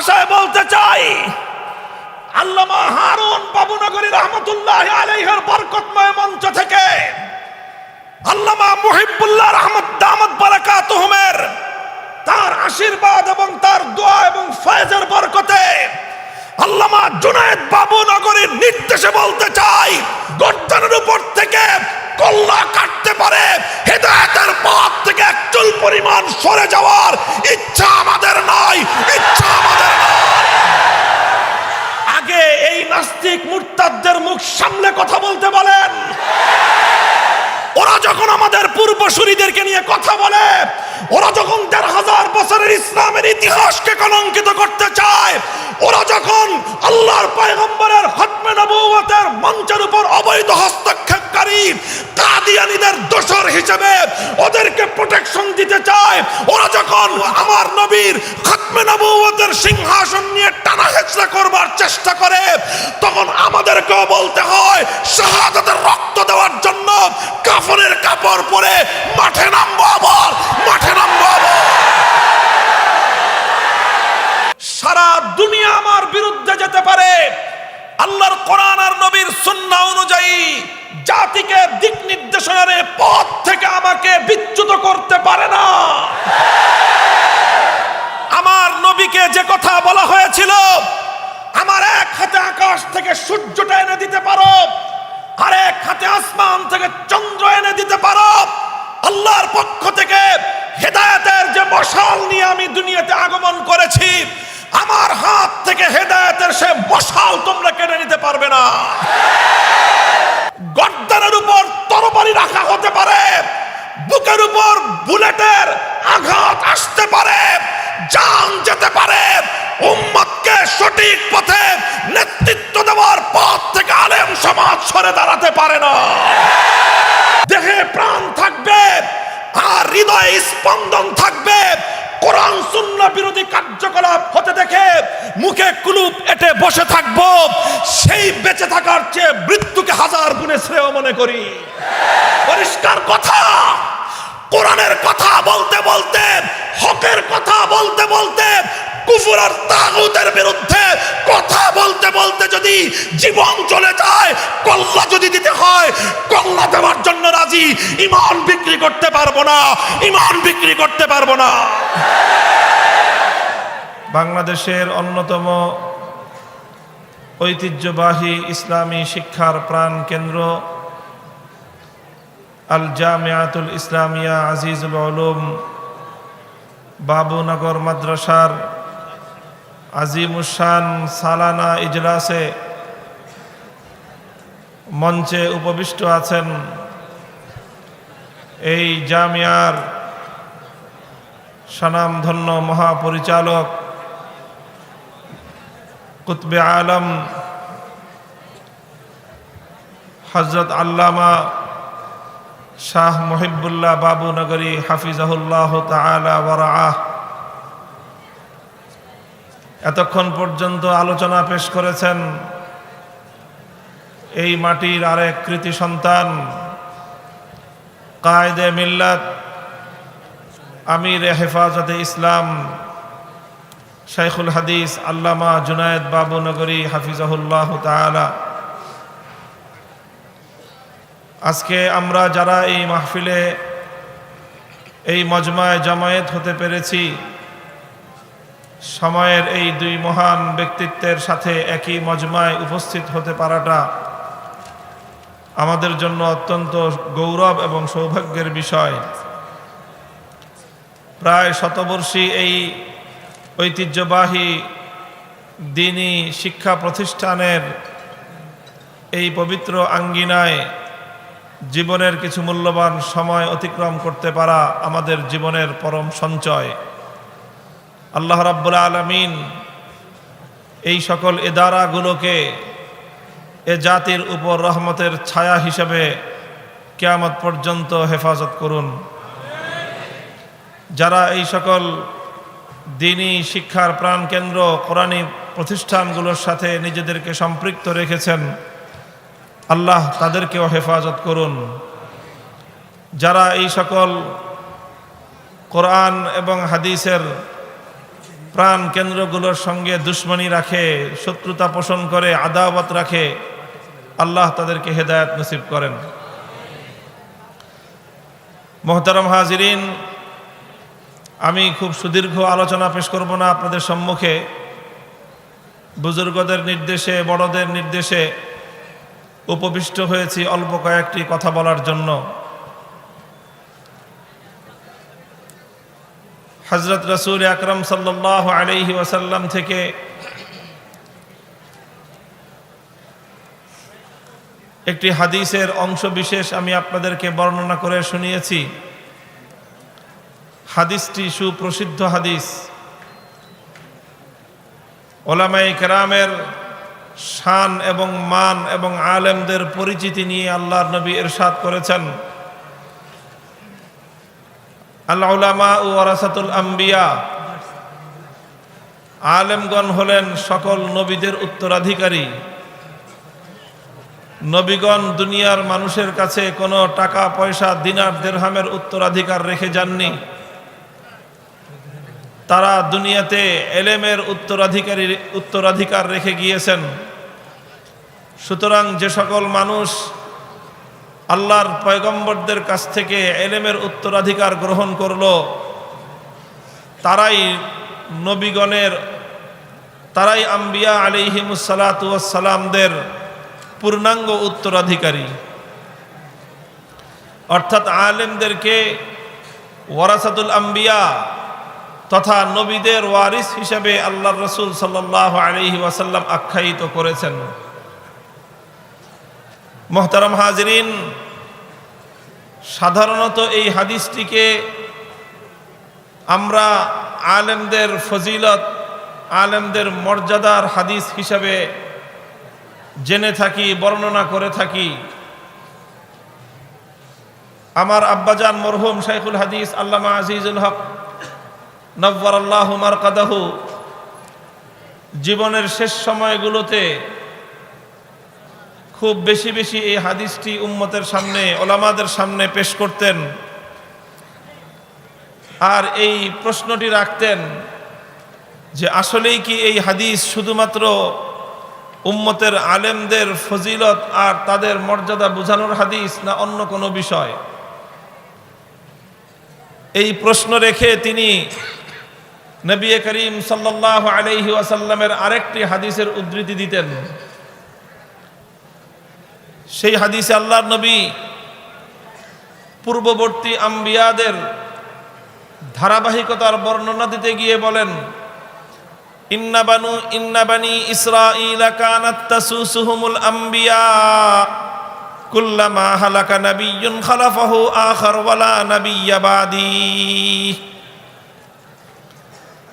ভাষায় বলতে চাই, আল্লামা হারুন বাবুনগরী রহমতুল্লাহ আলাইহির বরকতময় মঞ্চ থেকে আল্লামা মুহিবুল্লাহ রহমত দামাত বারাকাতুহুমের তার আশীর্বাদ এবং তার দোয়া এবং ফয়েজের বরকতে আল্লামা জুনায়েদ বাবুনগরীর নির্দেশে বলতে চাই, গর্দানের উপর থেকে কল্লা কাটতে পারে, হেদায়েতের পথ থেকে একচুল পরিমাণ সরে যাওয়ার ইচ্ছা আমাদের নাই, ইচ্ছা আমাদের নাই। আগে এই নাস্তিক মুরতাদদের মুখ সামলে কথা বলতে বলেন। ওরা যখন আমাদের পূর্বসূরীদেরকে নিয়ে কথা বলে, ওরা যখন ১৫০০ বছরের ইসলামের ইতিহাসকে কলঙ্কিত করতে চায়, ওরা যখন আল্লাহর পয়গম্বরের খতমে নবুয়তের মঞ্চের উপর অবৈধ হস্তক্ষেপকারী কাদিয়ানীদের দোসর হিসেবে ওদেরকে প্রোটেকশন দিতে চায়, ওরা যখন আমার নবীর খতমে নবুয়তের সিংহাসন নিয়ে টানা হেচড়া করবার চেষ্টা করে, তখন আমাদেরকেও বলতে হয় শাহাদাতের রক্ত দেওয়ার জন্য কাফনের কাপড় পরে মাঠে নামবো, আবার মাঠে নামবো। সারা দুনিয়া আমার বিরুদ্ধে যেতে পারে, আল্লাহর কোরআন আর নবীর সুন্নাহ অনুযায়ী জাতিকে দিক নির্দেশনার পথ থেকে আমাকে বিচ্যুত করতে পারে না। আমার নবীকে যে কথা বলা হয়েছিল, আমার এক হাতে আকাশ থেকে সূর্যটা এনে দিতে পারো, আর এক হাতে আসমান থেকে চন্দ্র এনে দিতে পারো, আল্লাহর পক্ষ থেকে হেদায়েতের যে মশাল নিয়ে আমি দুনিয়াতে আগমন করেছি, আমার হাত থেকে হেদায়েতের সে মশাল তোমরা কেড়ে নিতে পারবে না। গর্দানের উপর তরবারি রাখা হতে পারে, বুকের উপর বুলেটের আঘাত আসতে পারে, জান যেতে পারে, উম্মতকে সঠিক পথে নেতৃত্ব দেওয়ার পথ থেকে আলেম সমাজ সরে দাঁড়াতে পারে না। দেহে প্রাণ থাকবে আর হৃদয়ে স্পন্দন থাকবে, কোরআন সুন্নাহ বিরোধী কার্যকলাপ হতে দেখে মুখে কুলুপ এঁটে বসে থাকবো, সেই বেঁচে থাকার চেয়ে মৃত্যুকে হাজার গুণে শ্রেয় মনে করি। পরিষ্কার কথা, কোরআনের কথা বলতে বলতে, হকের কথা বলতে বলতে, কুফর আর তাগুতের বিরুদ্ধে কথা বলতে বলতে যদি জীবন চলে যায়, কল্লা যদি দিতে হয় কল্লা দেওয়ার জন্য রাজি। ঈমান বিক্রি করতে পারবো না, ঈমান বিক্রি করতে পারবো না। বাংলাদেশের অন্যতম ঐতিহ্যবাহী ইসলামী শিক্ষার প্রাণ কেন্দ্র আল জামিয়াতুল ইসলামিয়া আজিজুল উলুম বাবুনগর মাদ্রাসার আজিমুশান সালানা ইজলাসে মঞ্চে উপবিষ্ট আছেন এই জামিয়ার স্বনামধন্য মহাপরিচালক কুতবে আলম হযরত আল্লামা শাহ মুহিবুল্লাহ বাবুনগরী হাফিজাহুল্লাহ তাআলা ওয়া রাআহ। এতক্ষণ পর্যন্ত আলোচনা পেশ করেছেন এই মাটির আরেক কৃতি সন্তান, কায়েদে মিল্লাত, আমির হেফাজতে ইসলাম, শাইখুল হাদিস আল্লামা জুনায়েদ বাবুনগরী হাফিজাহুল্লাহ তাআলা। আজকে আমরা যারা এই মাহফিলে এই মজমায় জামায়াত হতে পেরেছি, সময়ের এই দুই মহান ব্যক্তিত্বের সাথে একই মজমায় উপস্থিত হতে পারাটা আমাদের জন্য অত্যন্ত গৌরব এবং সৌভাগ্যের বিষয়। প্রায় শতবর্ষী এই ঐতিহ্যবাহী দ্বীনি শিক্ষা প্রতিষ্ঠানের এই পবিত্র আঙ্গিনায় জীবনের কিছু মূল্যবান সময় অতিক্রম করতে পারা আমাদের জীবনের পরম সঞ্চয়। আল্লাহ রাব্বুল আলামিন এই সকল ইদারাগুলোকে এ জাতির উপর রহমতের ছায়া হিসেবে কিয়ামত পর্যন্ত হেফাজত করুন। যারা এই সকল দ্বীনি শিক্ষার প্রাণকেন্দ্র কোরআনী প্রতিষ্ঠানগুলোর সাথে নিজেদেরকে সম্পৃক্ত রেখেছেন, আল্লাহ তাদেরকেও হেফাজত করুন। যারা এই সকল কোরআন এবং হাদিসের প্রাণ কেন্দ্রগুলোর সঙ্গে দুশ্মনী রাখে, শত্রুতা পোষণ করে, আদাওয়াত রাখে, আল্লাহ তাদেরকে হেদায়েত নসিব করেন। মোহতারাম হাজিরিন, আমি খুব সুদীর্ঘ আলোচনা পেশ করব না আপনাদের সম্মুখে। বুজুর্গদের নির্দেশে, বড়দের নির্দেশে উপবিষ্ট হয়েছি অল্প কয়েকটি কথা বলার জন্য। হযরত রাসূল আকরাম সাল্লাল্লাহু আলাইহি ওয়াসাল্লাম থেকে একটি হাদিসের অংশ বিশেষ আমি আপনাদেরকে বর্ণনা করে শুনিয়েছি। হাদিসটি সুপ্রসিদ্ধ হাদিস। ওলামায়ে কেরামের শান এবং মান এবং আলেমদের পরিচিতি নিয়ে আল্লাহর নবী ইরশাদ করেছেন, আল উলামা ওয়ারাসাতুল আম্বিয়া, আলেমগণ হলেন সকল নবীদের উত্তরাধিকারী। নবীগণ দুনিয়ার মানুষের কাছে কোনো টাকা পয়সা, দিনার দিরহামের উত্তরাধিকার রেখে যাননি। তারা দুনিয়াতে এলেমের উত্তরাধিকার রেখে গিয়েছেন। সুতরাং যে সকল মানুষ আল্লাহর পয়গম্বরদের কাছ থেকে এলেমের উত্তরাধিকার গ্রহণ করল, তারাই নবীগণের, তারাই আম্বিয়া আলাইহিমুসসালাতু ওয়াসসালামদের পূর্ণাঙ্গ উত্তরাধিকারী। অর্থাৎ আলেমদেরকে ওয়ারাসাতুল আম্বিয়া তথা নবীদের ওয়ারিস হিসেবে আল্লাহর রাসূল সাল্লাল্লাহু আলাইহি ওয়াসাল্লাম আখ্যায়িত করেছেন। মোহতারাম হাজিরিন, সাধারণত এই হাদিসটিকে আমরা আলেমদের ফজিলত, আলেমদের মর্যাদার হাদিস হিসাবে জেনে থাকি, বর্ণনা করে থাকি। আমার আব্বাজান মরহুম শাইখুল হাদিস আল্লামা আজিজুল হক নব্বরাল্লাহু মারকাদাহু জীবনের শেষ সময়গুলোতে খুব বেশি বেশি এই হাদিসটি উম্মতের সামনে, ওলামাদের সামনে পেশ করতেন। আর এই প্রশ্নটি রাখতেন যে আসলেই কি এই হাদিস শুধুমাত্র উম্মতের আলেমদের ফজিলত আর তাদের মর্যাদা বোঝানোর হাদিস, না অন্য কোনো বিষয়? এই প্রশ্ন রেখে তিনি নবী করিম সাল্লাল্লাহু আলাইহি ওয়াসাল্লামের আরেকটি হাদিসের উদ্ধৃতি দিতেন। সেই হাদিসে আল্লাহর নবী পূর্ববর্তী আম্বিয়াদের ধারাবাহিকতার বর্ণনা দিতে গিয়ে বলেন, ইন্না বানি ইসরাঈলা কানাত তাসুসুহুমুল আম্বিয়া কুল্লামা হালাকা নাবিয়্যুন খালাফাহু আখার ওয়ালা নাবিয়্যা বাদি।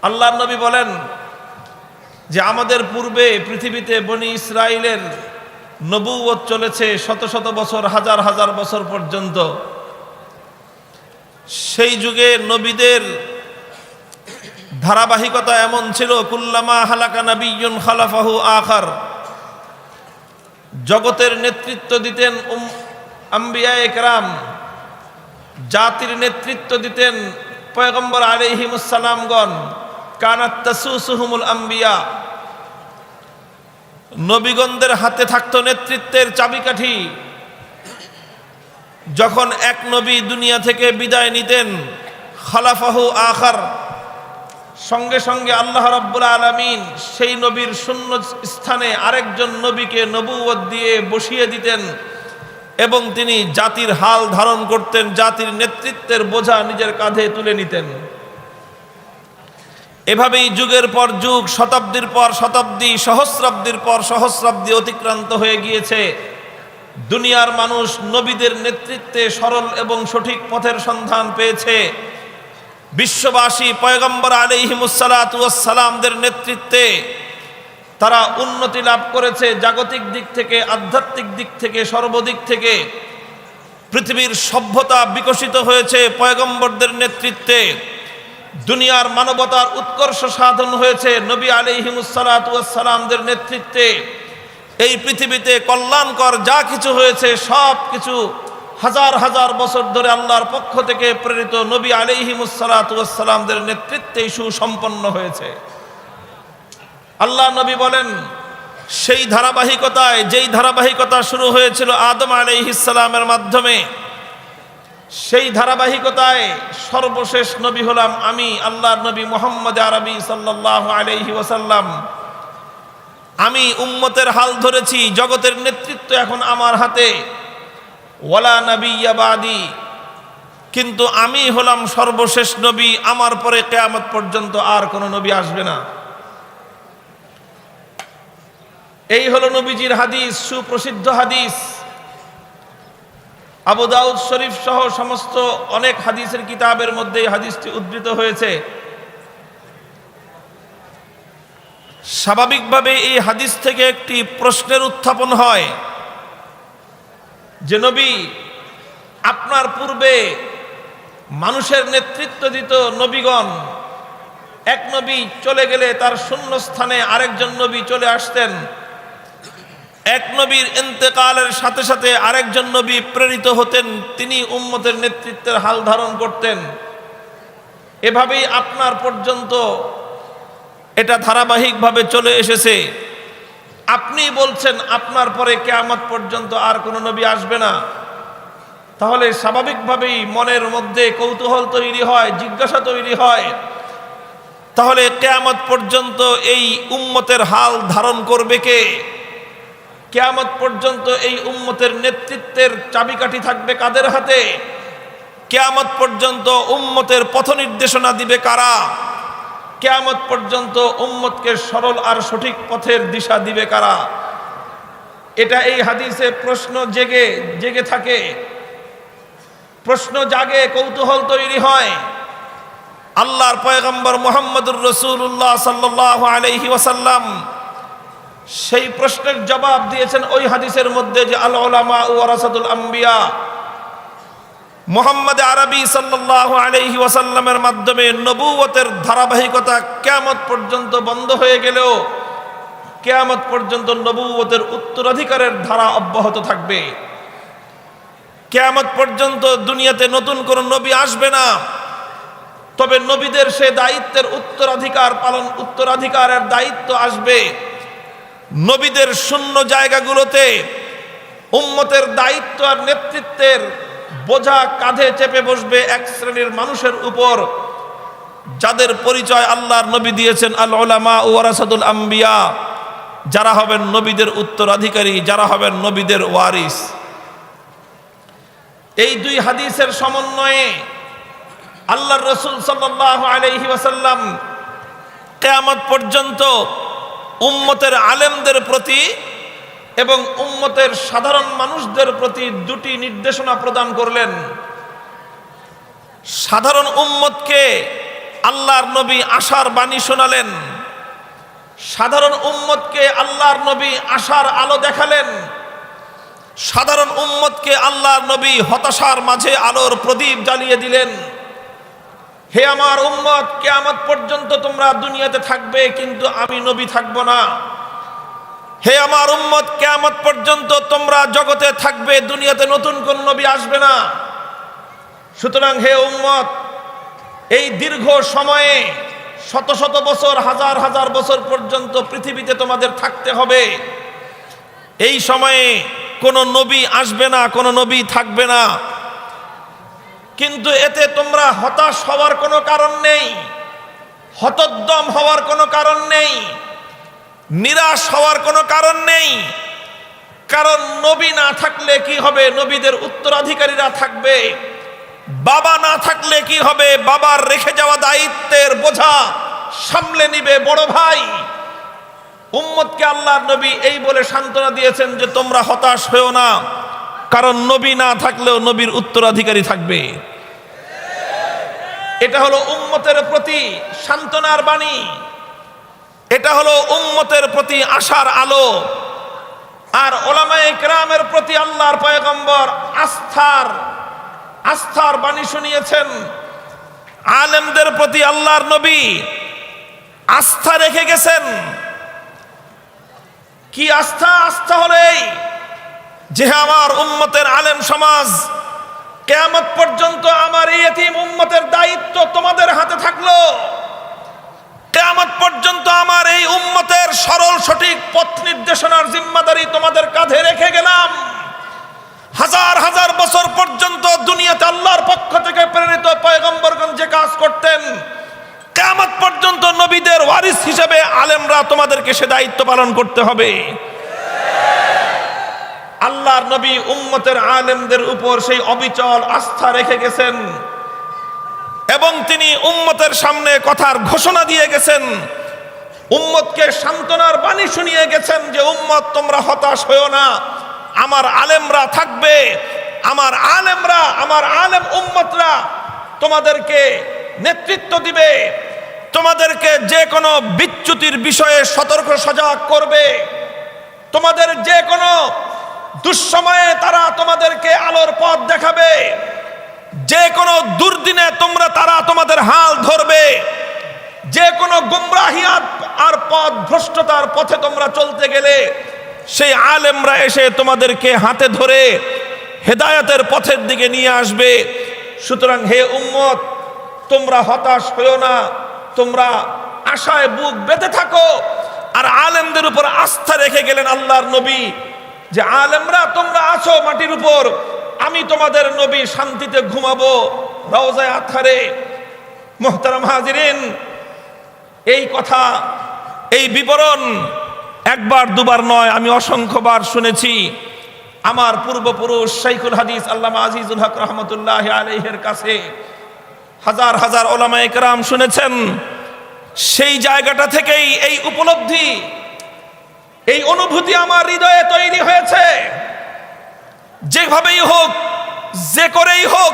আল্লাহর নবী বলেন যে আমাদের পূর্বে পৃথিবীতে বনি ইসরাইলের নবুয়ত চলেছে শত শত বছর, হাজার হাজার বছর পর্যন্ত। সেই যুগে নবীদের ধারাবাহিকতা এমন ছিল, কুল্লামা হালাকা নাবিয়্যুন খালাফাহু আখার, জগতের নেতৃত্ব দিতেন আম্বিয়ায়ে কেরাম, জাতির নেতৃত্ব দিতেন পয়গম্বর আলাইহিমুসসালামগণ। কানাত তাসুসুহুমুল আম্বিয়া, নবীগণদের হাতে থাকতো নেতৃত্বের চাবিকাঠি। যখন এক নবী দুনিয়া থেকে বিদায় নিতেন, খালাফাহু আখার, সঙ্গে সঙ্গে আল্লাহ রাব্বুল আলামিন সেই নবীর শূন্য স্থানে আরেকজন নবীকে নবুয়ত দিয়ে বসিয়ে দিতেন এবং তিনি জাতির হাল ধারণ করতেন, জাতির নেতৃত্বের বোঝা নিজের কাঁধে তুলে নিতেন। এভাবেই যুগের পর যুগ, শতাব্দীর পর শতাব্দী, সহস্রাব্দীর পর সহস্রাব্দী অতিক্রান্ত হয়ে গিয়েছে। দুনিয়ার মানুষ নবীদের নেতৃত্বে সরল এবং সঠিক পথের সন্ধান পেয়েছে। বিশ্ববাসী পয়গম্বর আলাইহিমুসসালাতু ওয়াসসালামদের নেতৃত্বে তারা উন্নতি লাভ করেছে, জাগতিক দিক থেকে, আধ্যাত্মিক দিক থেকে, সর্বদিক থেকে। পৃথিবীর সভ্যতা বিকশিত হয়েছে পয়গম্বরদের নেতৃত্বে। দুনিয়ার মানবতার উৎকর্ষ সাধন হয়েছে নবী আলাইহিমুসসালাতু ওয়াসসালামদের নেতৃত্বে। এই পৃথিবীতে কল্যাণকর যা কিছু হয়েছে সব কিছু হাজার হাজার বছর ধরে আল্লাহর পক্ষ থেকে প্রেরিত নবী আলাইহিমুসসালাতু ওয়াসসালামদের নেতৃত্বে সুসম্পন্ন হয়েছে। আল্লাহ নবী বলেন, সেই ধারাবাহিকতায়, যেই ধারাবাহিকতা শুরু হয়েছিল আদম আলাইহিস সালামের মাধ্যমে, সেই ধারাবাহিকতায় সর্বশেষ নবী হলাম আমি, আল্লাহর নবী মুহাম্মদ আরবি সাল্লাল্লাহু আলাইহি ওয়াসাল্লাম। আমি উম্মতের হাল ধরেছি, জগতের নেতৃত্ব এখন আমার হাতে। ওয়ালা নাবিয়্যা বাদি, কিন্তু আমি হলাম সর্বশেষ নবী, আমার পরে কিয়ামত পর্যন্ত আর কোনো নবী আসবে না। এই হলো নবীজির হাদিস, সুপ্রসিদ্ধ হাদিস। আবু দাউদ শরীফ সহ সমস্ত অনেক হাদিসের কিতাবের মধ্যে এই হাদিসটি উদ্ধৃত হয়েছে। স্বাভাবিকভাবে এই হাদিস থেকে একটি প্রশ্নের উত্থাপন হয় যে নবী, আপনার পূর্বে মানুষের নেতৃত্ব দিত নবীগণ, এক নবী চলে গেলে তার শূন্য স্থানে আরেকজন নবী চলে আসতেন, এক নবীর ইন্তেকালের সাথে সাথে আরেকজন নবী প্রেরিত হতেন, তিনি উম্মতের নেতৃত্বের হাল ধারণ করতেন। এভাবেই আপনার পর্যন্ত এটা ধারাবাহিকভাবে চলে এসেছে। আপনি বলছেন আপনার পরে কিয়ামত পর্যন্ত আর কোনো নবী আসবে না, তাহলে স্বাভাবিকভাবেই মনের মধ্যে কৌতূহল তৈরি হয়, জিজ্ঞাসা তৈরি হয়, তাহলে কিয়ামত পর্যন্ত এই উম্মতের হাল ধারণ করবে কে? কিয়ামত পর্যন্ত এই উম্মতের নেতৃত্বের চাবিকাঠি থাকবে কাদের হাতে? কিয়ামত পর্যন্ত উম্মতের পথ নির্দেশনা দিবে কারা? কিয়ামত পর্যন্ত উম্মতকে সরল আর সঠিক পথের দিশা দিবে কারা? এটা এই হাদিসে প্রশ্ন জেগে থাকে, প্রশ্ন জাগে, কৌতূহল তৈরি হয়। আল্লাহর পয়গম্বর মুহাম্মদুর রাসূলুল্লাহ সাল্লাল্লাহু আলাইহি ওয়াসাল্লাম সেই প্রশ্নের জবাব দিয়েছেন ওই হাদিসের মধ্যে যে আল উলামা ওয়ারাসাতুল আম্বিয়া। মুহাম্মদ আরবি সাল্লাল্লাহু আলাইহি ওয়াসাল্লামের মাধ্যমে নবুয়তের ধারাবাহিকতা কিয়ামত পর্যন্ত বন্ধ হয়ে গেলেও কিয়ামত পর্যন্ত নবুয়তের উত্তরাধিকারের ধারা অব্যাহত থাকবে। কিয়ামত পর্যন্ত দুনিয়াতে নতুন কোনো নবী আসবে না, তবে নবীদের সে দায়িত্বের উত্তরাধিকারের দায়িত্ব আসবে। নবীদের শূন্য জায়গাগুলোতে উম্মতের দায়িত্ব আর নেতৃত্বের বোঝা কাঁধে চেপে বসবে এক শ্রেণীর মানুষের উপর, যাদের পরিচয় আল্লাহর নবী দিয়েছেন আল উলামা ওয়ারাসাতুল আম্বিয়া, যারা হবেন নবীদের উত্তরাধিকারী, যারা হবেন নবীদের ওয়ারিস। এই দুই হাদিসের সমন্বয়ে আল্লাহর রাসূল সাল্লাল্লাহু আলাইহি ওয়াসাল্লাম কিয়ামত পর্যন্ত উম্মতের আলেমদের প্রতি এবং উম্মতের সাধারণ মানুষদের প্রতি দুটি নির্দেশনা প্রদান করলেন। সাধারণ উম্মতকে আল্লাহর নবী আশার বাণী শোনালেন, সাধারণ উম্মতকে আল্লাহর নবী আশার আলো দেখালেন, সাধারণ উম্মতকে আল্লাহর নবী হতাশার মাঝে আলোর প্রদীপ জ্বালিয়ে দিলেন। হে আমার উম্মত, কিয়ামত পর্যন্ত তোমরা দুনিয়াতে থাকবে, কিন্তু আমি নবী থাকব না। হে আমার উম্মত, কিয়ামত পর্যন্ত তোমরা জগতে থাকবে, দুনিয়াতে নতুন কোন নবী আসবে না। সুতরাং হে উম্মত, এই দীর্ঘ সময়ে শত শত বছর, হাজার হাজার বছর পর্যন্ত পৃথিবীতে তোমাদের থাকতে হবে। এই সময়ে কোনো নবী আসবে না, কোনো নবী থাকবে না, কিন্তু এতে তোমরা হতাশ হওয়ার কোনো কারণ নেই, হতোদ্যম হওয়ার কোনো কারণ নেই, নিরাশ হওয়ার কোনো কারণ নেই। কারণ নবী না থাকলে কি হবে? নবীদের উত্তরাধিকারীরা থাকবে। বাবা না থাকলে কি হবে? বাবার রেখে যাওয়া দায়িত্বের বোঝা সামলে নিবে বড় ভাই। উম্মতকে আল্লাহর নবী এই বলে সান্ত্বনা দিয়েছেন যে তোমরা হতাশ হয়েও না, কারণ নবী না থাকলেও নবীর উত্তরাধিকারী থাকবে। এটা হলো উম্মতের প্রতি সান্ত্বনার বাণী, এটা হলো উম্মতের প্রতি আশার আলো। আর উলামায়ে কেরামের প্রতি আল্লাহর পয়গম্বর আস্থার বাণী শুনিয়েছেন। আলেমদের প্রতি আল্লাহর নবী আস্থা রেখে গেছেন। কি আস্থা? আস্থা হলো এই যে আমার উম্মতের আলেম সমাজ কিয়ামত পর্যন্ত আমার এই এতিম উম্মতের দায়িত্ব তোমাদের হাতে থাকলো। কিয়ামত পর্যন্ত আমার এই উম্মতের সরল সঠিক পথ নির্দেশনার জিম্মাদারি তোমাদের কাঁধে রেখে গেলাম। হাজার হাজার বছর পর্যন্ত দুনিয়াতে আল্লাহর পক্ষ থেকে প্রেরিত পয়গম্বরগণ যে কাজ করতেন, কিয়ামত পর্যন্ত নবীদের ওয়ারিস হিসেবে আলেমরা তোমাদেরকে সে দায়িত্ব পালন করতে হবে। আল্লাহর নবী উম্মতের আলেমদের উপর সেই অবিচল আস্থা রেখে গেছেন এবং তিনি উম্মতের সামনে কথার ঘোষণা দিয়ে গেছেন, উম্মতকে সান্ত্বনার বাণী শুনিয়ে গেছেন যে উম্মত তোমরা হতাশ হয়ো না, আমার আলেমরা থাকবে, আমার আলেম উম্মতরা তোমাদেরকে নেতৃত্ব দিবে, তোমাদেরকে যে কোনো বিচ্যুতির বিষয়ে সতর্ক সজাগ করবে, তোমাদের যে কোনো দুঃসময়ে তারা তোমাদেরকে আলোর পথ দেখাবে, যে কোনো দুর্দিনে তারা তোমাদের হাল ধরবে, যে কোনো গুমরাহিয়াত আর পথ ভ্রষ্টতার পথে তোমরা চলতে গেলে সেই আলেমরা এসে তোমাদেরকে হাতে ধরে হেদায়েতের পথের দিকে নিয়ে আসবে। সুতরাং হে উম্মত, তোমরা হতাশ হয়ো না, তোমরা আশায় বুক বেঁধে থাকো। আর আলেমদের উপর আস্থা রেখে গেলেন আল্লাহর নবী যে আলেমরা তোমরা আছো মাটির উপর, আমি তোমাদের নবী শান্তিতে ঘুমাবো রওজায়ে আতহারে। মুহতারাম হাজিরিন, এই কথা, এই বিবরণ একবার দুবার নয়, আমি অসংখ্যবার শুনেছি। আমার পূর্বপুরুষ শাইখুল হাদিস আল্লামা আজিজুল হক রহমতুল্লাহ আলাইহির কাছে হাজার হাজার ওলামায়ে কেরাম শুনেছেন। সেই জায়গাটা থেকেই এই উপলব্ধি, এই অনুভূতি আমার হৃদয়ে তৈরি হয়েছে। যেভাবেই হোক, যে করেই হোক,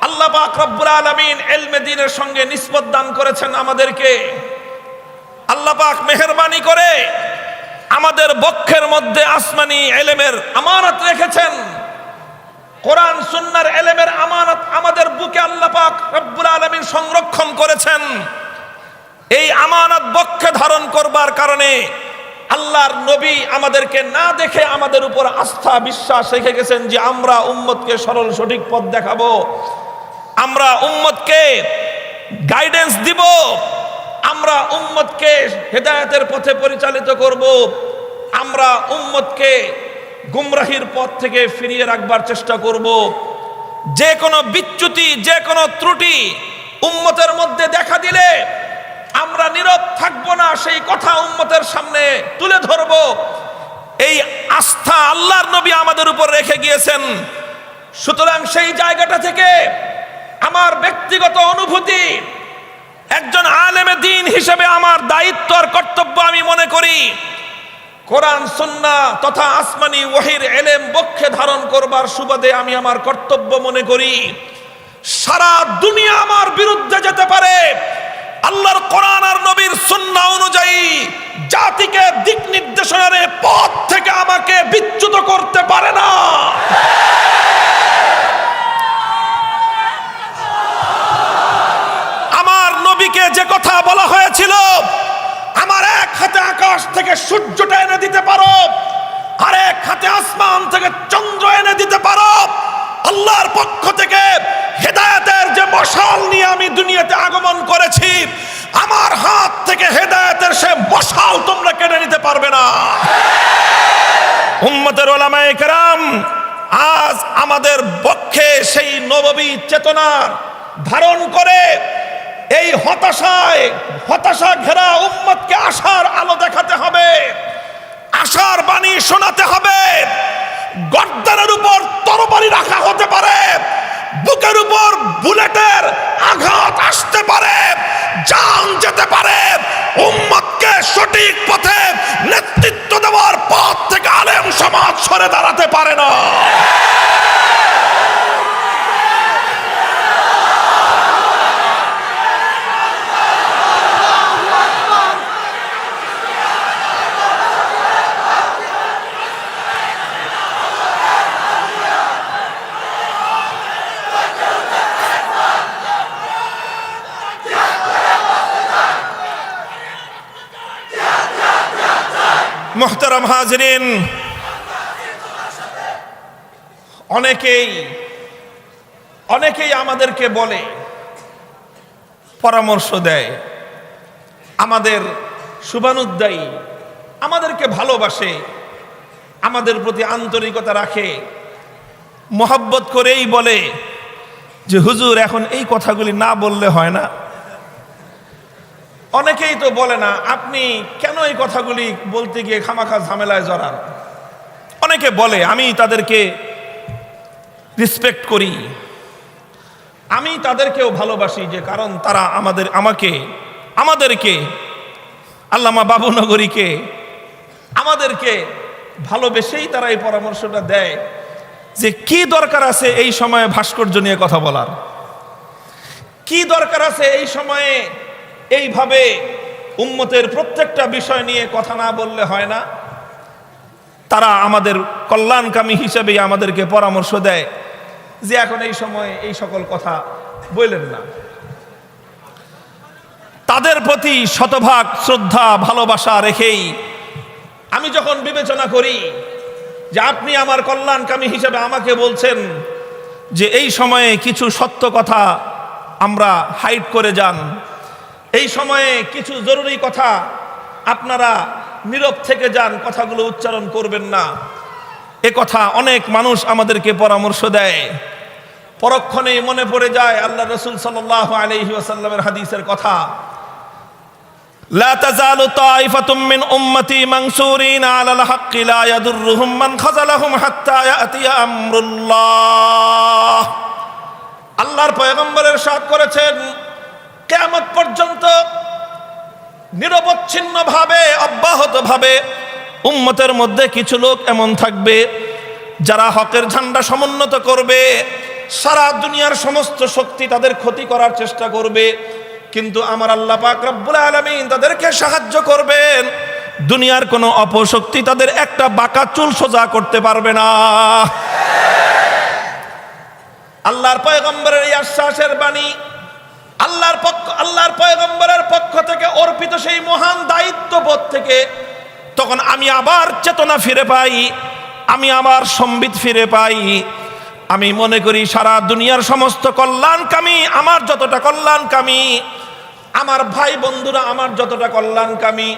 আল্লাহ পাক রব্বুল আলামিন ইলমে দ্বীনের সঙ্গে নিসবত দান করেছেন আমাদেরকে। আল্লাহ পাক মেহেরবানি করে আমাদের বক্ষের মধ্যে আসমানি ইলমের আমানত রেখেছেন। কোরআন সুন্নাহর ইলমের আমানত আমাদের বুকে আল্লাহ পাক রব্বুল আলামিন সংরক্ষণ করেছেন। এই আমানত বক্ষে ধারণ করবার কারণে আল্লাহর নবী আমাদেরকে না দেখে আমাদের উপর আস্থা বিশ্বাস রেখে গেছেন যে আমরা উম্মতকে সরল সঠিক পথ দেখাবো, আমরা উম্মতকে গাইডেন্স দিব, আমরা উম্মতকে হেদায়েতের পথে পরিচালিত করব, আমরা উম্মতকে গুমরাহির পথ থেকে ফিরিয়ে রাখবার চেষ্টা করব। যে কোনো বিচ্যুতি, যে কোনো ত্রুটি উম্মতের মধ্যে দেখা দিলে আমরা নীরব থাকবো না, সেই কথা উম্মতের সামনে তুলে ধরব। এই আস্থা আল্লাহর নবী আমাদের উপর রেখে গিয়েছেন। সুতরাং সেই জায়গাটা থেকে আমার ব্যক্তিগত অনুভূতি, একজন আলেমে দ্বীন হিসেবে আমার দায়িত্ব আর কর্তব্য আমি মনে করি কোরআন সুন্নাহ তথা আসমানি ওহীর ইলম বক্ষে ধারণ করবার সুবাদে আমি আমার কর্তব্য মনে করি। সারা দুনিয়া আমার বিরুদ্ধে যেতে পারে, আল্লাহর কোরআন আর নবীর সুন্নাহ অনুযায়ী জাতিকে দিক নির্দেশনার পথ থেকে আমাকে বিচ্যুত করতে পারে না। আমার নবীকে যে কথা বলা হয়েছিল, আমার এক হাতে আকাশ থেকে সূর্যটা এনে দিতে পারো, আর এক হাতে আসমান থেকে চন্দ্র এনে দিতে পারো, আল্লাহর পক্ষ থেকে হেদায়েতের যে মশাল নিয়ে আমি দুনিয়াতে আগমন করেছি, আমার হাত থেকে হেদায়েতের সে মশাল তোমরা কেড়ে নিতে পারবে না। উম্মতের ওলামায়ে কেরাম আজ আমাদের পক্ষে সেই নববী চেতনা ধারণ করে এই হতাশা ঘেরা উম্মতকে আশার আলো দেখাতে হবে, আশার বাণী শোনাতে হবে। গর্দানের উপর তরবারি রাখা হতে পারে, বুকের উপর বুলেটের আঘাত আসতে পারে, জান যেতে পারে, উম্মতকে সঠিক পথে নেতৃত্ব দেওয়ার পথ থেকে আলেম সমাজ সরে দাঁড়াতে পারে না। মুহতারাম হাজিরিন, অনেকেই অনেকেই আমাদেরকে বলে, পরামর্শ দেয়, আমাদের শুভানুদ্দায়ী, আমাদেরকে ভালোবাসে, আমাদের প্রতি আন্তরিকতা রাখে, মোহাব্বত করেই বলে যে হুজুর এখন এই কথাগুলি না বললে হয় না। অনেকেই তো বলে না, আপনি কেন এই কথাগুলি বলতে গিয়ে খামাখা ঝামেলায় জড়ান। অনেকে বলে, আমি তাদেরকে রেসপেক্ট করি, আমি তাদেরকেও ভালোবাসি, যে কারণ তারা আমাদেরকে আল্লামা বাবুনগরীকে আমাদেরকে ভালোবেসেই তারা এই পরামর্শটা দেয় যে কি দরকার আছে এই সময়ে ভাস্কর্য নিয়ে কথা বলার, কি দরকার আছে এই সময়ে এইভাবে উম্মতের প্রত্যেকটা বিষয় নিয়ে কথা না বললে হয় না। তারা আমাদের কল্যাণকামী হিসেবেই আমাদেরকে পরামর্শ দেয় যে এখন এই সময়ে এই সকল কথা বললেন না। তাদের প্রতি শতভাগ শ্রদ্ধা ভালোবাসা রেখেই আমি যখন বিবেচনা করি যে আপনি আমার কল্যাণকামী হিসেবে আমাকে বলছেন যে এই সময়ে কিছু সত্য কথা আমরা হাইড করে যান, এই সময়ে কিছু জরুরি কথা আপনারা নীরব থেকে যান, কথাগুলো উচ্চারণ করবেন না, এ কথা অনেক মানুষ আমাদেরকে পরামর্শ দেয়। পরক্ষণেই মনে পড়ে যায় আল্লাহ রাসূল সাল্লাল্লাহু আলাইহি ওয়াসাল্লামের হাদিসের কথা, লা তাযালু তাইফাতুম মিন উম্মতি মানসুরিনা আলাল হাক্কি লা ইয়াদুররুহুম মান খাযালাহুম হাত্তা ইয়াতিয়া আমরুল্লাহ। আল্লাহর পয়গম্বর ইরশাদ করেছেন, কিয়ামত পর্যন্ত নিরবচ্ছিন্নভাবে অব্যাহতভাবে উম্মতের মধ্যে কিছু লোক এমন থাকবে যারা হকের ঝান্ডা সমুন্নত করবে, সারা দুনিয়ার সমস্ত শক্তি তাদের ক্ষতি করার চেষ্টা করবে, কিন্তু আমার আল্লাহ পাক রব্বুল আলামিন তাদেরকে সাহায্য করবেন। দুনিয়ার কোনো অপশক্তি তাদের একটা বাঁকা চুল সোজা করতে পারবে না। আল্লাহর পয়গম্বরের এই আশ্বাসের বাণী, আল্লাহর পয়গম্বরের পক্ষ থেকে অর্পিত সেই মহান দায়িত্ববোধ থেকে তখন আমি আবার চেতনা ফিরে পাই, আমি আবার সম্বিত ফিরে পাই। আমি মনে করি সারা দুনিয়ার সমস্ত কল্যাণকামী, আমার যতটা কল্যাণকামী, আমার ভাই বন্ধুরা আমার যতটা কল্যাণকামী,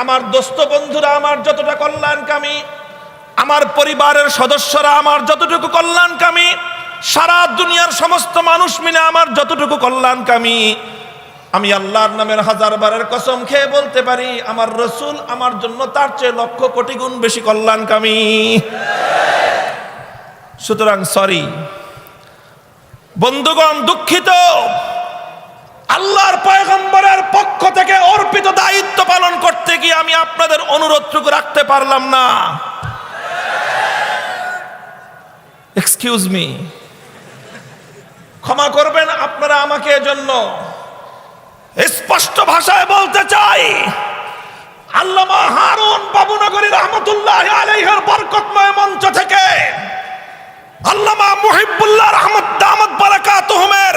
আমার দোস্ত বন্ধুরা আমার যতটা কল্যাণকামী, আমার পরিবারের সদস্যরা আমার যতটুকু কল্যাণকামী, সারা দুনিয়ার সমস্ত মানুষ মিলে আমার যতটুকু কল্যাণকামী, আমি আল্লাহর নামের হাজারবারের কসম খেয়ে বলতে পারি আমার রাসূল আমার জন্য তার চেয়ে লক্ষ কোটি গুণ বেশি কল্যাণকামী। সুতরাং সরি বন্ধুগণ, দুঃখিত, আল্লাহর পয়গম্বরের পক্ষ থেকে অর্পিত দায়িত্ব পালন করতে গিয়ে আমি আপনাদের অনুরোধটুকু রাখতে পারলাম না। এক্সকিউজ মি, ক্ষমা করবেন আপনারা আমাকে এজন্য। স্পষ্ট ভাষায় বলতে চাই, আল্লামা হারুন বাবুনগরী রাহমাতুল্লাহি আলাইহির বরকতময় মঞ্চ থেকে আল্লামা মুহিবুল্লাহ রহমত দামাত বারাকাতুহুমের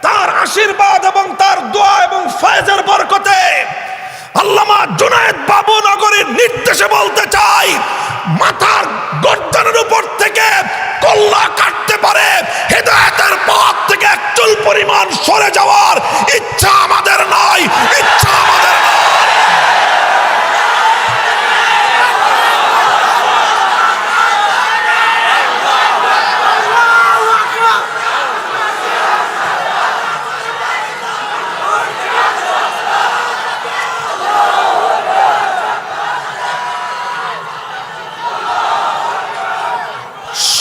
তার আশীর্বাদ এবং তার দোয়া এবং ফয়েজের বরকতে আল্লামা জুনায়েদ বাবুনগরীর নির্দেশে বলতে চাই, মাথার গর্দনের উপর থেকে কল্লা কাটতে পারে হেদায়েতের পথ থেকে এক চুল পরিমাণ সরে যাওয়ার ইচ্ছা আমাদের নয়, ইচ্ছা আমাদের নয়।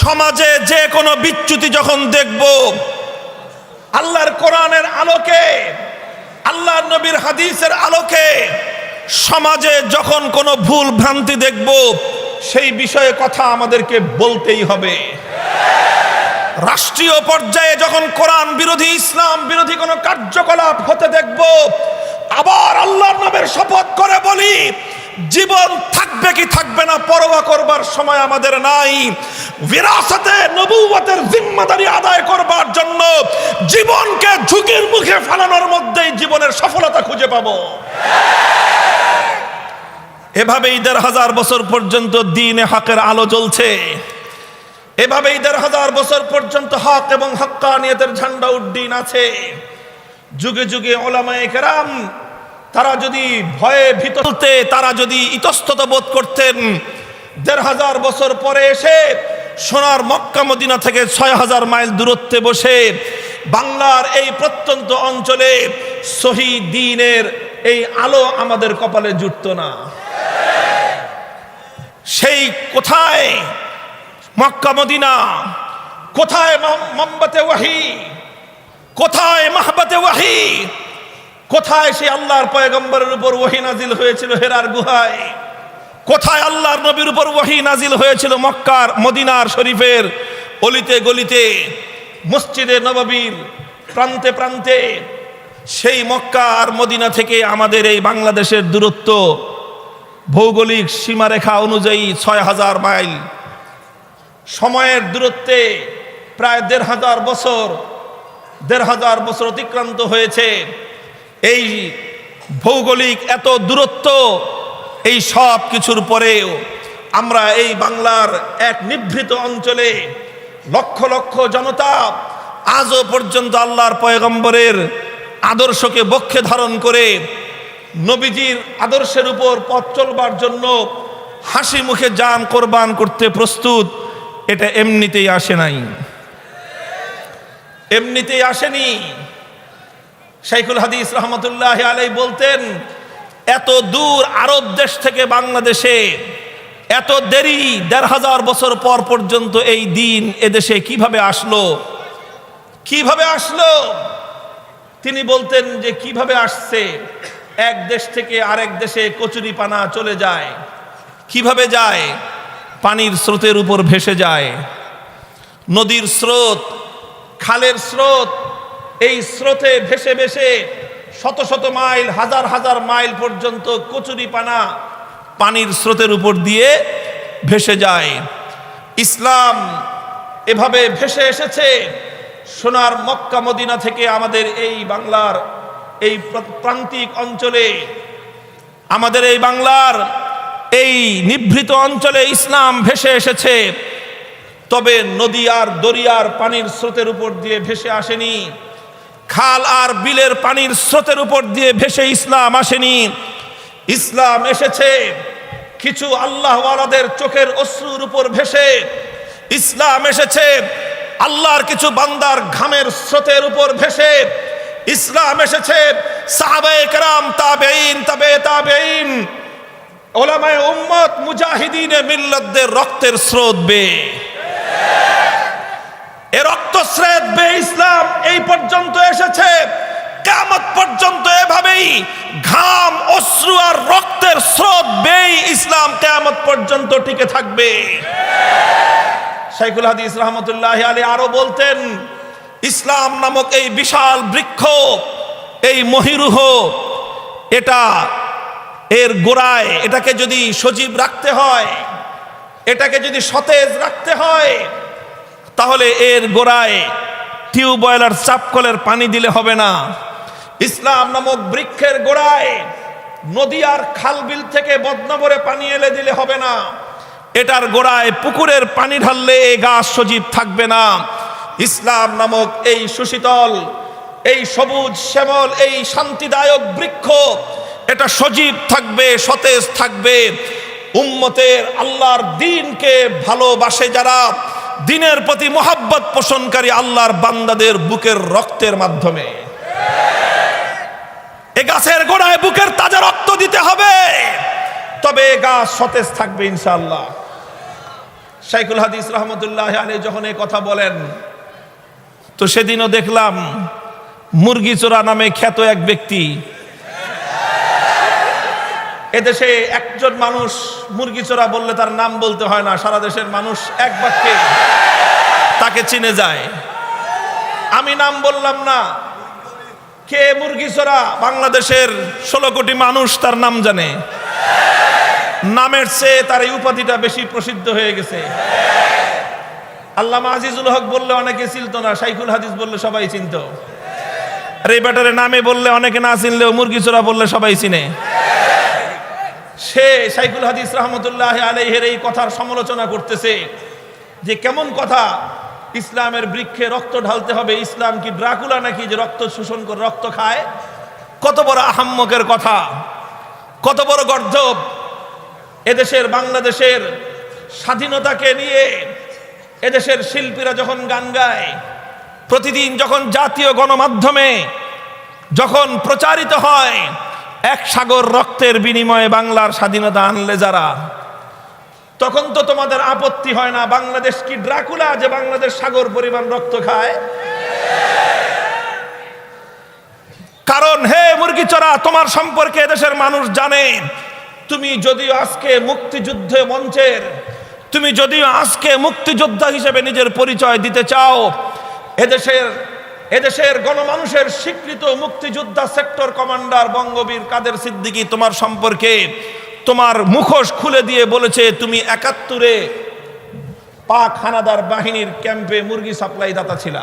সমাজে যে কোনো বিচ্যুতি যখন দেখব, আল্লাহর কোরআনের আলোকে, আল্লাহর নবীর হাদিসের আলোকে সমাজে যখন কোনো ভুল ভ্রান্তি দেখব, সেই বিষয়ে কথা আমাদেরকে বলতেই হবে। রাষ্ট্রীয় পর্যায়ে যখন কোরআন বিরোধী, ইসলাম বিরোধী কোনো কার্যকলাপ হতে দেখব, আবার আল্লাহর নামের শপথ করে বলি, জীবন থাকবে কি থাকবে না পরোয়া করবার সময় আমাদের নাই। বিরাসতে নবুয়তের জিম্মাদারি আদায় করবার জন্য জীবনকে ঝুঁকির মুখে ফেলানোর মধ্যেই জীবনের সফলতা খুঁজে পাবো। এভাবেই ১৫০০ বছর পর্যন্ত দ্বীনে হকের আলো জ্বলছে। এভাবেই ১৫০০ বছর পর্যন্ত হক এবং হক্কানিয়তের ঝান্ডা উড্ডীন আছে। যুগে যুগে ওলামায়ে কেরাম তারা যদি ভয়ে ভীত বলতে, তারা যদি ইতস্তত বোধ করতেন, ১৫০০ বছর পরে এসে সোনার মক্কা মদিনা থেকে ৬০০০ মাইল দূরত্বে বসে বাংলার এই প্রত্যন্ত অঞ্চলে সহি দ্বীনের এই আলো আমাদের কপালে জুটতো না। সেই কোথায় মক্কা মদিনা, কোথায় মোমবাতে ওয়াহি, কোথায় মাহবাতে ওয়াহি, কোথায় সেই আল্লাহর পয়গম্বরের উপর ওয়াহি নাজিল হয়েছিল হেরার গুহায়, কোথায় আল্লাহর নবীর উপর ওয়াহি নাজিল হয়েছিল মক্কার মদিনার শরীফের অলিতে গলিতে, মসজিদে নববীর প্রান্তে প্রান্তে। সেই মক্কা আর মদিনা থেকে আমাদের এই বাংলাদেশের দূরত্ব ভৌগোলিক সীমারেখা অনুযায়ী ৬০০০ মাইল। সময়ের দূরত্বে প্রায় ১৫০০ বছর, ১৫০০ বছর অতিক্রান্ত হয়েছে। এই ভৌগোলিক এত দূরত্ব, এই সব কিছুর পরেও আমরা এই বাংলার এক নিভৃত অঞ্চলে লক্ষ লক্ষ জনতা আজও পর্যন্ত আল্লাহর পয়গম্বরের আদর্শকে বক্ষে ধারণ করে নবীজির আদর্শের উপর পথ চলবার জন্য হাসি মুখে জান কোরবান করতে প্রস্তুত। এটা এমনিতেই আসে নাই, এমনিতেই আসেনি। শাইখুল হাদিস রহমতুল্লাহ আলাইহি বলতেন, এত দূর আরব দেশ থেকে বাংলাদেশে এত দেরি, ১৫০০ বছর পর পর্যন্ত এই দিন এদেশে কিভাবে আসলো, কিভাবে আসলো? তিনি বলতেন যে কিভাবে আসছে, এক দেশ থেকে আরেক দেশে কচুরি পানা চলে যায়। কিভাবে যায়? পানির স্রোতের উপর ভেসে যায়। নদীর স্রোত, খালের স্রোত, এই স্রোতে ভেসে ভেসে শত শত মাইল, হাজার হাজার মাইল পর্যন্ত কচুরি পানা পানির স্রোতের উপর দিয়ে ভেসে যায়। ইসলাম এভাবে ভেসে এসেছে সোনার মক্কা মদিনা থেকে আমাদের এই বাংলার এই প্রান্তিক অঞ্চলে, আমাদের এই বাংলার এই নিভৃত অঞ্চলে ইসলাম ভেসে এসেছে। তবে নদী আর দরিয়ার পানির স্রোতের উপর দিয়ে ভেসে আসেনি, খাল আর বিলের পানির স্রোতের উপর দিয়ে ভেসে ইসলাম আসেনি। ইসলাম এসেছে কিছু আল্লাহওয়ালাদের চোখের অশ্রুর উপর ভেসে। ইসলাম এসেছে আল্লাহর কিছু বান্দার ঘামের স্রোতের উপর ভেসে। ইসলাম এসেছে সাহাবায়ে কেরাম, তাবেঈন, তাবে তাবেঈন, ওলামায়ে উম্মত, মুজাহিদিনে মিল্লাতদের রক্তের স্রোত বেয়ে। এ রক্ত স্রোত বেয়ে ইসলাম এই পর্যন্ত এসেছে। কিয়ামত পর্যন্ত এভাবেই ঘাম, অশ্রু আর রক্তের স্রোত বেয়ে ইসলাম কিয়ামত পর্যন্ত টিকে থাকবে। শাইখুল হাদিস রহমতুল্লাহ আলাইহি আরো বলতেন, ইসলাম নামক এই বিশাল বৃক্ষ, এই মহিরুহ, এটা এর গোড়ায় এটাকে যদি সজীব রাখতে হয়, এটাকে যদি সতেজ রাখতে হয়, তাহলে এর গোড়ায় টিউবওয়েল আর চাপকলের পানি দিলে হবে না। ইসলাম নামক বৃক্ষের গোড়ায় নদী আর খাল বিল থেকে বদনবরে পানি এলে দিলে হবে না। এটার গোড়ায় পুকুরের পানি ঢাললে এই গাছ সজীব থাকবে না। ইসলাম নামক এই সুশীতল, এই সবুজ শ্যামল, এই শান্তিদায়ক বৃক্ষ, এটা সজীব থাকবে, সতেজ থাকবে উম্মতের আল্লাহর দ্বীনকে ভালোবাসে যারা, দ্বীনের প্রতি মহব্বত পোষণকারী আল্লাহর বান্দাদের বুকের রক্তের মাধ্যমে। এ গাছের গোড়ায় বুকের তাজা রক্ত দিতে হবে, তবে এ গাছ সতেজ থাকবে ইনশাআল্লাহ। শাইখুল হাদিস রহমতুল্লাহ আলাইহি যখন এই কথা বলেন, তো সেদিনও দেখলাম মুরগি চোরা নামে খ্যাত এক ব্যক্তি, এদেশে একজন মানুষ মুরগি চোরা বললে তার নাম বলতে হয় না, সারা দেশের মানুষ এক বাক্যে তাকে চিনে যায়। আমি নাম বললাম না, কে মুরগি চোরা বাংলাদেশের 16 কোটি মানুষ তার নাম জানে। নামের চেয়ে তার এই উপাধিটা বেশি প্রসিদ্ধ হয়ে গেছে। আল্লামা আজিজুল হক বললে অনেকে চিনত না, শাইখুল হাদিস বললে সবাই চিনত। আর এই ব্যাটারে নামে বললে অনেকে না চিনলেও মুরগি চোরা বললে সবাই চিনে। সে শাইখুল হাদিস রহমতুল্লাহ আলাইহির এই কথার সমালোচনা করতেছে। যে কেমন কথা, ইসলামের বৃক্ষে রক্ত ঢালতে হবে, ইসলাম কি ড্রাকুলা নাকি যে রক্ত শোষণ করে রক্ত খায়? কত বড় আহাম্মকের কথা, কত বড় গর্ধব। এদেশের বাংলাদেশের স্বাধীনতাকে নিয়ে এদেশের শিল্পীরা যখন গান গায়, প্রতিদিন যখন জাতীয় গণমাধ্যমে যখন প্রচারিত হয়, এক সাগর রক্তের বিনিময়ে বাংলার স্বাধীনতা আনলে যারা, তখন তো তোমাদের আপত্তি হয় না? বাংলাদেশ কি ড্রাকুলা যে বাংলাদেশ সাগর পরিমাণ রক্ত খায়? কারণ হে মুরগি চড়া, তোমার সম্পর্কে এদেশের মানুষ জানে। তুমি যদিও আজকে মুক্তিযুদ্ধে মঞ্চের, তুমি যদিও আজকে মুক্তিযোদ্ধা হিসেবে নিজের পরিচয় দিতে চাও, এদেশের গণমানুষের স্বীকৃত মুক্তিযোদ্ধা সেক্টর কমান্ডার বঙ্গবীর কাদের সিদ্দিকী তোমার সম্পর্কে তোমার মুখোশ খুলে দিয়ে বলেছে তুমি ৭১-এ পাক হানাদার বাহিনীর ক্যাম্পে মুরগি সাপ্লাই দাতা ছিলা।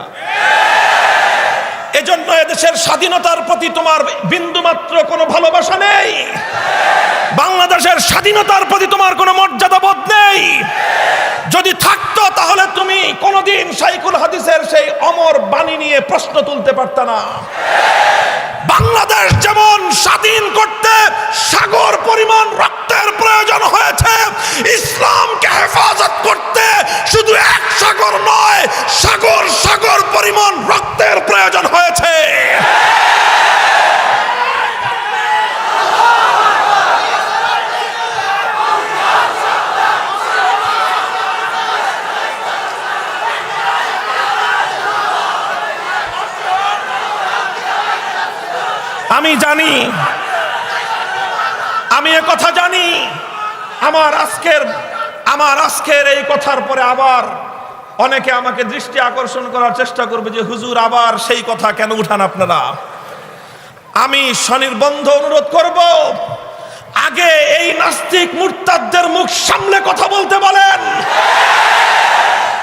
এজন্য এদেশের স্বাধীনতার প্রতি তোমার বিন্দুমাত্র কোনো ভালোবাসা নেই। বাংলাদেশের স্বাধীনতার প্রতি তোমার কোনো মর্যাদা বোধ নেই। যদি থাকতো তাহলে তুমি কোনোদিন শাইখুল হাদিসের সেই অমর বাণী নিয়ে প্রশ্ন তুলতে পারতা না। বাংলাদেশ যেমন স্বাধীন করতে সাগর পরিমাণ রক্তের প্রয়োজন হয়েছে, ইসলামকে হেফাজত করতে শুধু এক সাগর নয়, সাগর সাগর পরিমাণ রক্তের প্রয়োজন হয়েছে। আমি জানি, আমি এ কথা জানি। আমার আজকের এই কথার পরে আবার অনেকে আমাকে দৃষ্টি আকর্ষণ করার চেষ্টা করবে যে হুজুর আবার সেই কথা কেন উঠান আপনারা। আমি স্বনির্বন্ধ অনুরোধ করব, আগে এই নাস্তিক মুরতাদদের মুখ সামলে কথা বলতে বলেন।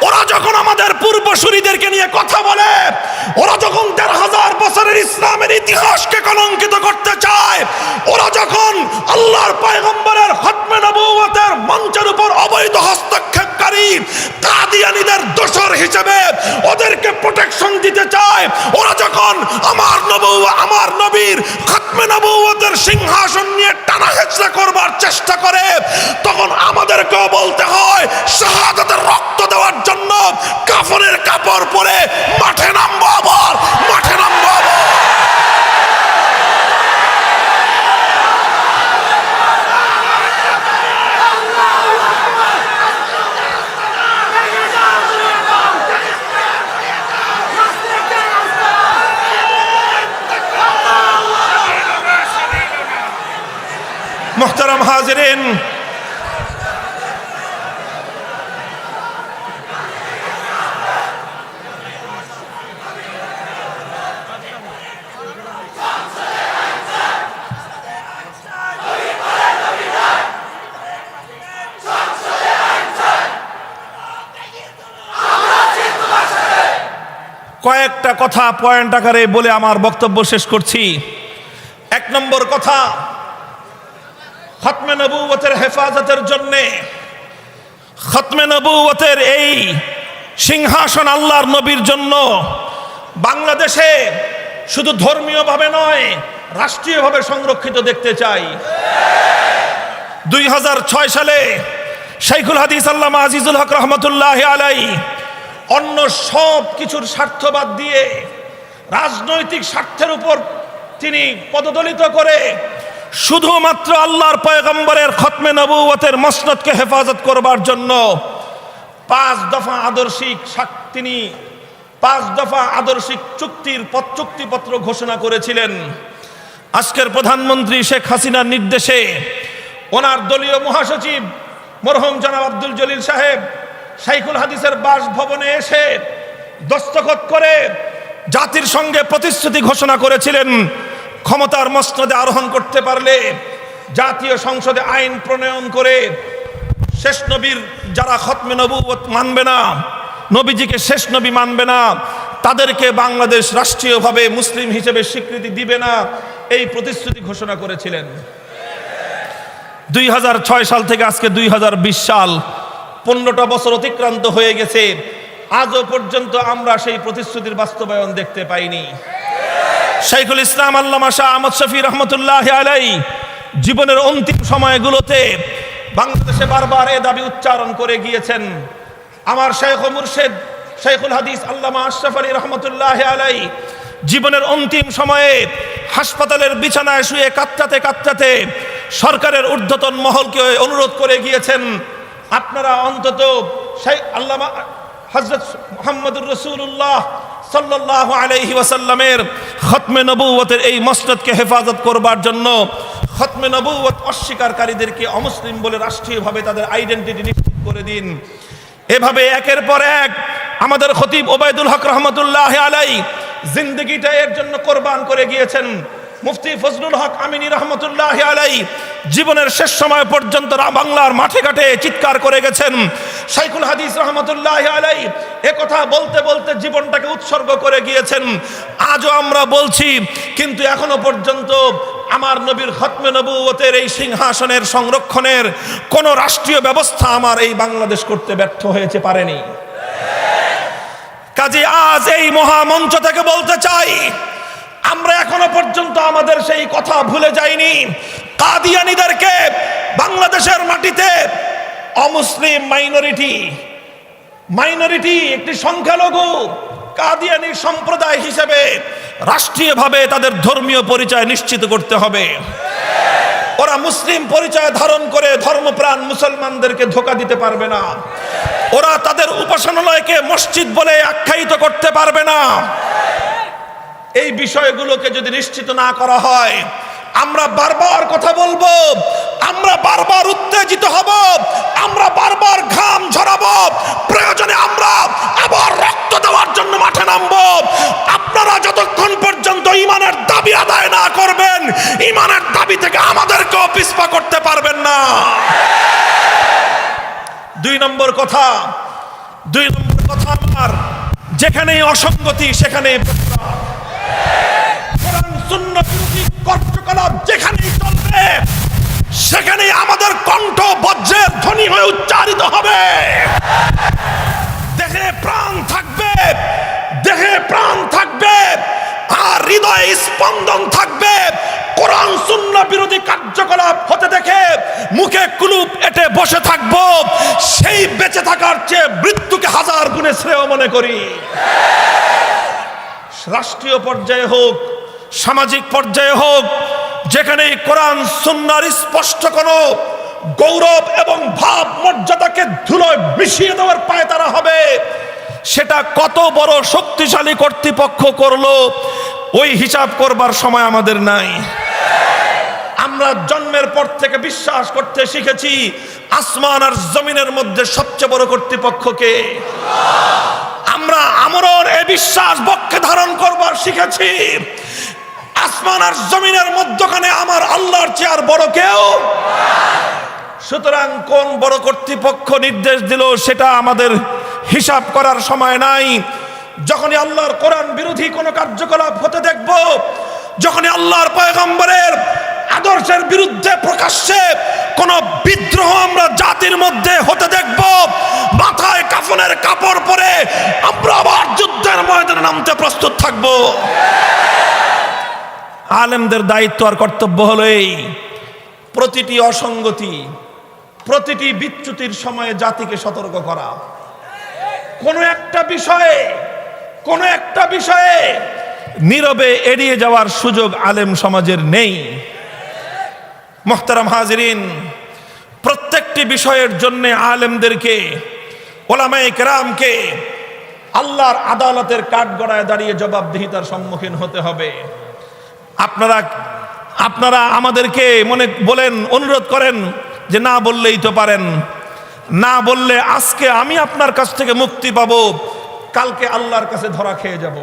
ওরা যখন আমাদের পূর্বসূরীদেরকে নিয়ে কথা বলে, ওরা যখন ১৫০০ বছরের ইসলামের ইতিহাসকে কলঙ্কিত করতে চায়, ওরা যখন আল্লাহর পয়গম্বরের খতমে নবুয়তের মঞ্চের উপর অবৈধ হস্তক্ষেপকারী কাদিয়ানীদের দোসর হিসেবে ওদেরকে প্রোটেকশন দিতে চায়, ওরা যখন আমার নবীর খতমে নবুয়তের সিংহাসন নিয়ে টানা হেচড়া করবার চেষ্টা করে, তখন আমাদেরকেও বলতে হয় শাহাদাতের রক্ত দেওয়ার জন্য কাফনের কাপড় পরে মাঠে নামবো, আবার মাঠে নামবো। মুহতারাম হাজিরিন, কয়েকটা কথা পয়েন্ট আকারে বলে আমার বক্তব্য শেষ করছি। ১ নম্বর কথা, খতমে নবুয়তের হেফাজতের জন্যে, খতমে নবুয়তের এই সিংহাসন আল্লাহর নবীর জন্য বাংলাদেশে শুধু ধর্মীয়ভাবে নয়, রাষ্ট্রীয়ভাবে সংরক্ষিত দেখতে চাই। ২০০৬ সালে শাইখুল হাদিস আল্লামা আজিজুল হক রহমতুল্লাহ আলাইহি অন্য সব কিছুর স্বার্থবাদ দিয়ে রাজনৈতিক স্বার্থের উপর তিনি পদদলিত করে শুধুমাত্র আল্লাহর পয়গম্বরের খতমে নবুয়তের মসনদকে হেফাজত করবার জন্য ৫ দফা আদর্শিক চুক্তিপত্র ঘোষণা করেছিলেন। আজকের প্রধানমন্ত্রী শেখ হাসিনার নির্দেশে ওনার দলীয় মহাসচিব মরহুম জনাব আব্দুল জলিল সাহেব শাইখুল হাদিসের বাসভবনে এসে দস্তখত করে জাতির সঙ্গে প্রতিশ্রুতি ঘোষণা করেছিলেন, ক্ষমতার মসনদে আরোহণ করতে পারলে জাতীয় সংসদে আইন প্রণয়ন করে শেষ নবীর যারা খতমে নবুয়ত মানবে না, নবীজিকে শেষ নবী মানবে না, তাদেরকে বাংলাদেশ রাষ্ট্রীয়ভাবে মুসলিম হিসেবে স্বীকৃতি দিবে না, এই প্রতিশ্রুতি ঘোষণা করেছিলেন। ২০০৬ সাল থেকে আজকে ২০২০ সাল, 15টা বছর অতিক্রান্ত হয়ে গেছে, আজও পর্যন্ত আমরা সেই প্রতিশ্রুতির বাস্তবায়ন দেখতে পাইনি। শাইখুল ইসলাম আল্লামা শাহ আহমদ শফি রহমতুল্লাহ আলাইহি জীবনের অন্তিম সময়গুলোতে বাংলাদেশে বারবার এ দাবি উচ্চারণ করে গিয়েছেন। আমার শাইখ ও মুর্শিদ শাইখুল হাদিস আল্লামা আশরাফ আলী রহমতুল্লাহ আলাইহি জীবনের অন্তিম সময়ে হাসপাতালের বিছানায় শুয়ে কাঁদতে কাঁদতে সরকারের ঊর্ধ্বতন মহলকে অনুরোধ করে গিয়েছেন, আপনারা অন্তত সেই আল্লামা হযরত মুহাম্মদুর রাসূলুল্লাহ সাল্লাল্লাহু আলাইহি ওয়াসাল্লামের খতমে নবুয়তের এই মসনদকে হেফাজত করবার জন্য খতমে নবুয়ত অস্বীকারীদেরকে অমুসলিম বলে রাষ্ট্রীয়ভাবে তাদের আইডেন্টিটি নিশ্চিত করে দিন। এভাবে একের পর এক আমাদের খতিব ওবায়দুল হক রহমতুল্লাহ আলাইহি জিন্দেগিটা এর জন্য কোরবান করে গিয়েছেন। মুফতি ফজলুল হক আমিনী রহমতুল্লাহ আলাইহি জীবনের শেষ সময় পর্যন্ত বাংলার মাঠে ঘাটে চিৎকার করে গেছেন। শাইখুল হাদিস রহমতুল্লাহ আলাইহি একথা বলতে বলতে জীবনটাকে উৎসর্গ করে গিয়েছেন। আজও আমরা বলছি, কিন্তু এখনো পর্যন্ত আমার নবীর খতমে নবুয়তের এই সিংহাসনের সংরক্ষণের কোন রাষ্ট্রীয় ব্যবস্থা আমার এই বাংলাদেশ করতে ব্যর্থ হয়েছে, পারেনি। কাজে আজ এই মহামঞ্চ থেকে বলতে চাই, আমরা এখনো পর্যন্ত আমাদের সেই কথা ভুলে যাইনি। কাদিয়ানীদেরকে বাংলাদেশের মাটিতে অমুসলিম মাইনরিটি একটি সংখ্যালঘু কাদিয়ানী সম্প্রদায় হিসেবে রাষ্ট্রীয়ভাবে তাদের ধর্মীয় পরিচয় নিশ্চিত করতে হবে। ওরা মুসলিম পরিচয় ধারণ করে ধর্মপ্রাণ মুসলমানদেরকে ধোঁকা দিতে পারবে না। ওরা তাদের উপাসনালয়কে মসজিদ বলে আখ্যায়িত করতে পারবে না। এই বিষয়গুলোকে যদি নিশ্চিত না করা হয়, আমরা বারবার কথা বলবো, আমরা বারবার উত্তেজিত হব, আমরা বারবার ঘাম ঝরাবো, প্রয়োজনে আমরা আবার রক্ত দেওয়ার জন্য মাঠে নামবো। আপনারা যতক্ষণ পর্যন্ত ঈমানের দাবি আদায় না করবেন, ঈমানের দাবি থেকে আমাদেরকেও পিছপা করতে পারবেন না। দুই নম্বর কথা আমার, যেখানেই অসঙ্গতি সেখানেই সুন্নাত বিরোধী কার্যকলাপ যেখানেই চলবে, সেখানেই আমাদের কণ্ঠ বজ্রের ধ্বনি হয়ে উচ্চারিত হবে। দেহে প্রাণ থাকবে আর হৃদয়ে স্পন্দন থাকবে। কোরআন সুন্নাহ বিরোধী কার্যকলাপ হতে দেখে মুখে কুলুপ এঁটে বসে থাকবো, সেই বেঁচে থাকার চেয়ে মৃত্যুকে হাজার গুণে শ্রেয় মনে করি। রাষ্ট্রীয় পর্যায়ে হোক, সামাজিক পর্যায়ে হোক, যেখানে কোরআন সুন্নাহর স্পষ্ট কোনো গৌরব এবং ভাব মর্যাদাকে ধুলোয় মিশিয়ে দেওয়ার পায়তারা হবে, সেটা কত বড় শক্তিশালী কর্তৃপক্ষ করলো ওই হিসাব করবার সময় আমাদের নাই। আমরা জন্মের পর থেকে বিশ্বাস করতে শিখেছি আসমান আর জমিনের মধ্যে সবচেয়ে বড় কর্তৃপক্ষকে। আমরা আমরণ এ বিশ্বাস বক্ষে ধারণ করবার শিখেছি আসমান আর জমিনের মধ্যখানে আমার আল্লাহর চেয়ে আর বড় কেউ। সুতরাং কোন বড় কর্তৃপক্ষ নির্দেশ দিল সেটা আমাদের হিসাব করার সময় নাই। যখনই আল্লাহর কোরআন বিরোধী কোনো কার্যকলাপ হতে দেখব, যখনই আল্লাহর পয়গম্বরের আদর্শের বিরুদ্ধে প্রকাশ্যে কোন বিদ্রোহ আমরা জাতির মধ্যে হতে দেখব, মাথায় কাফনের কাপড় পরে আমরা আবার যুদ্ধের ময়দানে নামতে প্রস্তুত থাকব। আলেমদের দায়িত্ব আর কর্তব্য হলো এই, প্রতিটি অসঙ্গতি, প্রতিটি বিচ্যুতির সময়ে জাতিকে সতর্ক করা। কোনো একটা বিষয়ে নীরবে এড়িয়ে যাওয়ার সুযোগ আলেম সমাজের নেই। মুহতারাম হাজিরিন, প্রত্যেকটি বিষয়ের জন্য আলেমদেরকে, ওলামায়ে কেরামকে আল্লাহর আদালতের কাঠগড়ায় দাঁড়িয়ে জবাবদিহিতার সম্মুখীন হতে হবে। আপনারা আমাদেরকে অনুরোধ করেন যে না বললেই তো পারেন, না বললে আজকে আমি আপনার কাছ থেকে মুক্তি পাবো, কালকে আল্লাহর কাছে ধরা খেয়ে যাব।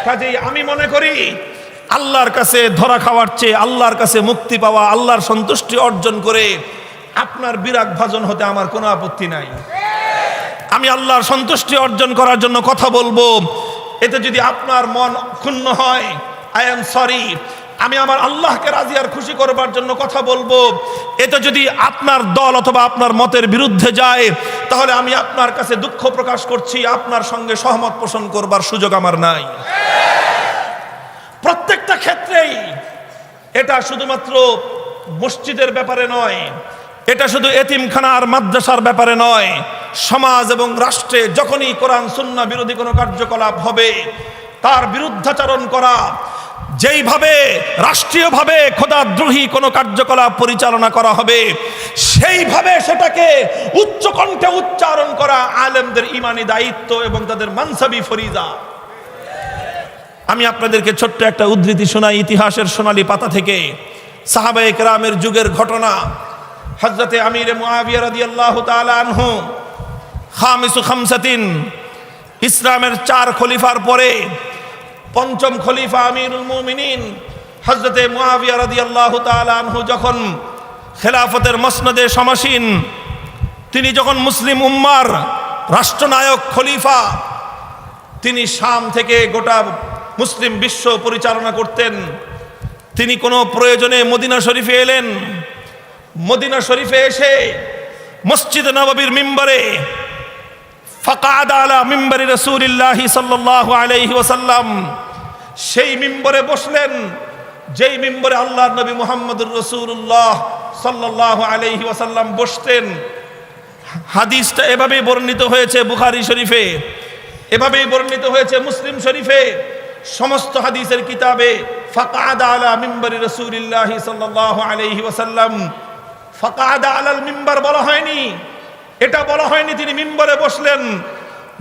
কাজেই আমি মনে করি আল্লাহর কাছে ধরা খাওয়ার চেয়ে আল্লাহর কাছে মুক্তি পাওয়া, আল্লাহর সন্তুষ্টি অর্জন করে আপনার বিরাগ ভাজন হতে আমার কোনো আপত্তি নাই। আমি আল্লাহর সন্তুষ্টি অর্জন করার জন্য কথা বলবো, এতে যদি আপনার মন ক্ষুণ্ণ হয়, আই এম সরি। আমি আমার আল্লাহকে রাজি আর খুশি করবার জন্য কথা বলবো, এতে যদি আপনার দল অথবা আপনার মতের বিরুদ্ধে যায়, তাহলে আমি আপনার কাছে দুঃখ প্রকাশ করছি, আপনার সঙ্গে সহমত পোষণ করবার সুযোগ আমার নাই। প্রত্যেকটা ক্ষেত্রেই এটা শুধুমাত্র মসজিদের ব্যাপারে নয়, এটা শুধু এতিমখানা আর মাদ্রাসার ব্যাপারে নয়, সমাজ এবং রাষ্ট্রে যখনই কোরআন সুন্নাহ বিরোধী কোনো কার্যকলাপ হবে, তার বিরুদ্ধাচরণ করা, যেইভাবে রাষ্ট্রীয়ভাবে খোদাদ্রোহী কোনো কার্যকলাপ পরিচালনা করা হবে, সেইভাবে সেটাকে উচ্চকণ্ঠে উচ্চারণ করা আলেমদের ইমানি দায়িত্ব এবং তাদের মানসাবি ফরিজা। আমি আপনাদেরকে ছোট্ট একটা উদ্ধৃতি শোনাই ইতিহাসের সোনালী পাতা থেকে, সাহাবায়ে কেরামের যুগের ঘটনা। হযরতে আমিরে মুআবিয়া রাদিয়াল্লাহু তাআলা আনহু খামিসু খামসাতিন, ইসলামের 4 খলিফার পরে পঞ্চম খলিফা আমিরুল মুমিনিন হযরতে মুআবিয়া রাদিয়াল্লাহু তাআলা আনহু যখন খেলাফতের মসনদে সমাসীন, তিনি যখন মুসলিম উম্মার রাষ্ট্রনায়ক খলিফা, তিনি শাম থেকে গোটা মুসলিম বিশ্ব পরিচালনা করতেন। তিনি কোনো প্রয়োজনে মদিনা শরীফে এলেন। মদিনা শরীফে এসে মসজিদ নববীর মিম্বরে ফাকাদ আলা মিম্বরি রাসূলিল্লাহি সাল্লাল্লাহু আলাইহি ওয়াসাল্লাম, সেই মিম্বরে বসলেন যেই মিম্বরে আল্লাহর নবী মুহাম্মদুর রাসূলুল্লাহ সাল্লাল্লাহু আলাইহি ওয়াসাল্লাম বসতেন। হাদিসটা এভাবেই বর্ণিত হয়েছে বুখারী শরীফে, এভাবেই বর্ণিত হয়েছে মুসলিম শরীফে, সমস্ত হাদিসের কিতাবে ফাকাদ আলা মিম্বরি রাসূলিল্লাহি সাল্লাল্লাহু আলাইহি ওয়াসাল্লাম। ফাকাদ আলাল মিম্বার বলা হয়নি, এটা বলা হয়নি তিনি মিম্বরে বসলেন,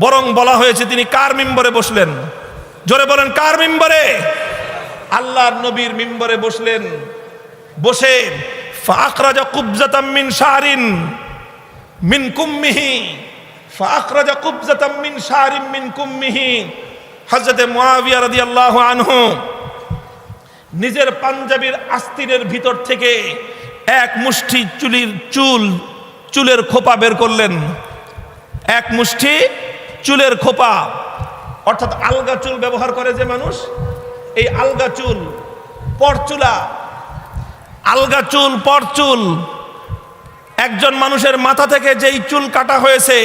বরং বলা হয়েছে তিনি কার মিম্বরে বসলেন? জোরে বলেন, কার মিম্বরে? আল্লাহর নবীর মিম্বরে বসলেন। বসে ফাআখরাজা কুবজাতাম মিন শারিন মিন কুম্মিহি, ফাআখরাজা কুবজাতাম মিন শারিন মিন কুম্মিহি। হযরতে মুআবিয়া রাদিয়াল্লাহু আনহু নিজের পাঞ্জাবির আস্তিনের ভিতর থেকে এক মুষ্টি চুলের খোপা বের করলেন। এক মুষ্টি চুলের খোপা, অর্থাৎ আলগা চুল ব্যবহার করে যে মানুষ, এই আলগা চুল, পরচুলা, আলগা চুল, পরচুল, একজন মানুষের মাথা থেকে যেই চুল কাটা হয়েছে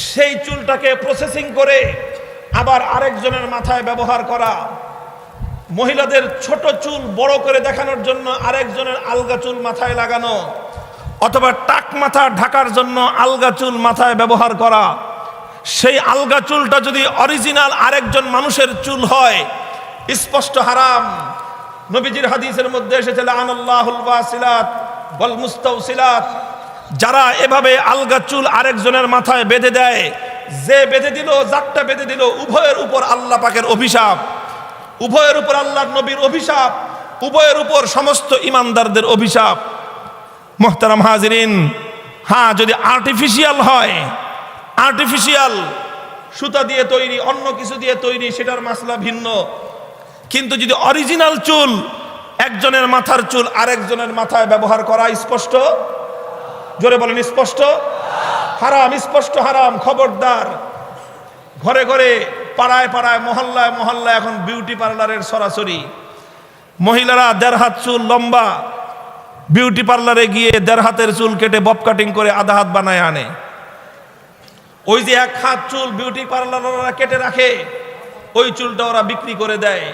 সেই চুলটাকে প্রসেসিং করে আবার আরেকজনের মাথায় ব্যবহার করা। মহিলাদের ছোট চুল বড় করে দেখানোর জন্য আরেকজনের আলগা চুল মাথায় লাগানো, অথবা টাক মাথা ঢাকার জন্য আলগা চুল মাথায় ব্যবহার করা। সেই আলগা চুলটা যদি অরিজিনাল আরেকজন মানুষের চুল হয়, স্পষ্ট হারাম। নবীজির হাদিসের মধ্যে এসেছে লাআনাল্লাহুল ওয়াসিলাত ওয়াল মুস্তাওসিলাত, যারা এভাবে আলগা চুল আরেকজনের মাথায় বেঁধে দেয়, যে বেঁধে দিল, যারটা বেঁধে দিল, উভয়ের উপর আল্লাহ পাকের অভিশাপ, উভয়ের উপর আল্লাহর নবীর অভিশাপ, উভয়ের উপর সমস্ত ইমানদারদের অভিশাপ। মুহতারাম হাজিরিন, হ্যাঁ, যদি আর্টিফিশিয়াল হয়, আর্টিফিশিয়াল সুতা দিয়ে তৈরি, অন্য কিছু দিয়ে তৈরি, সেটার মাসলা ভিন্ন। কিন্তু যদি অরিজিনাল চুল, একজনের মাথার চুল আরেকজনের মাথায় ব্যবহার করা, স্পষ্ট, জোরে বলেন, স্পষ্ট হারাম, স্পষ্ট হারাম। খবরদার, ঘরে ঘরে, পাড়ায় পাড়ায়, মহল্লায় মহল্লায় এখন বিউটি পার্লারের সরাসরি। মহিলারা 1.5 হাত চুল লম্বা, বিউটি পার্লারে গিয়ে 1.5 হাতের চুল কেটে বব কাটিং করে আধা হাত বানায় আনে। ওই যে 1 হাত চুল বিউটি পার্লাররা কেটে রাখে, ওই চুলটা ওরা বিক্রি করে দেয়।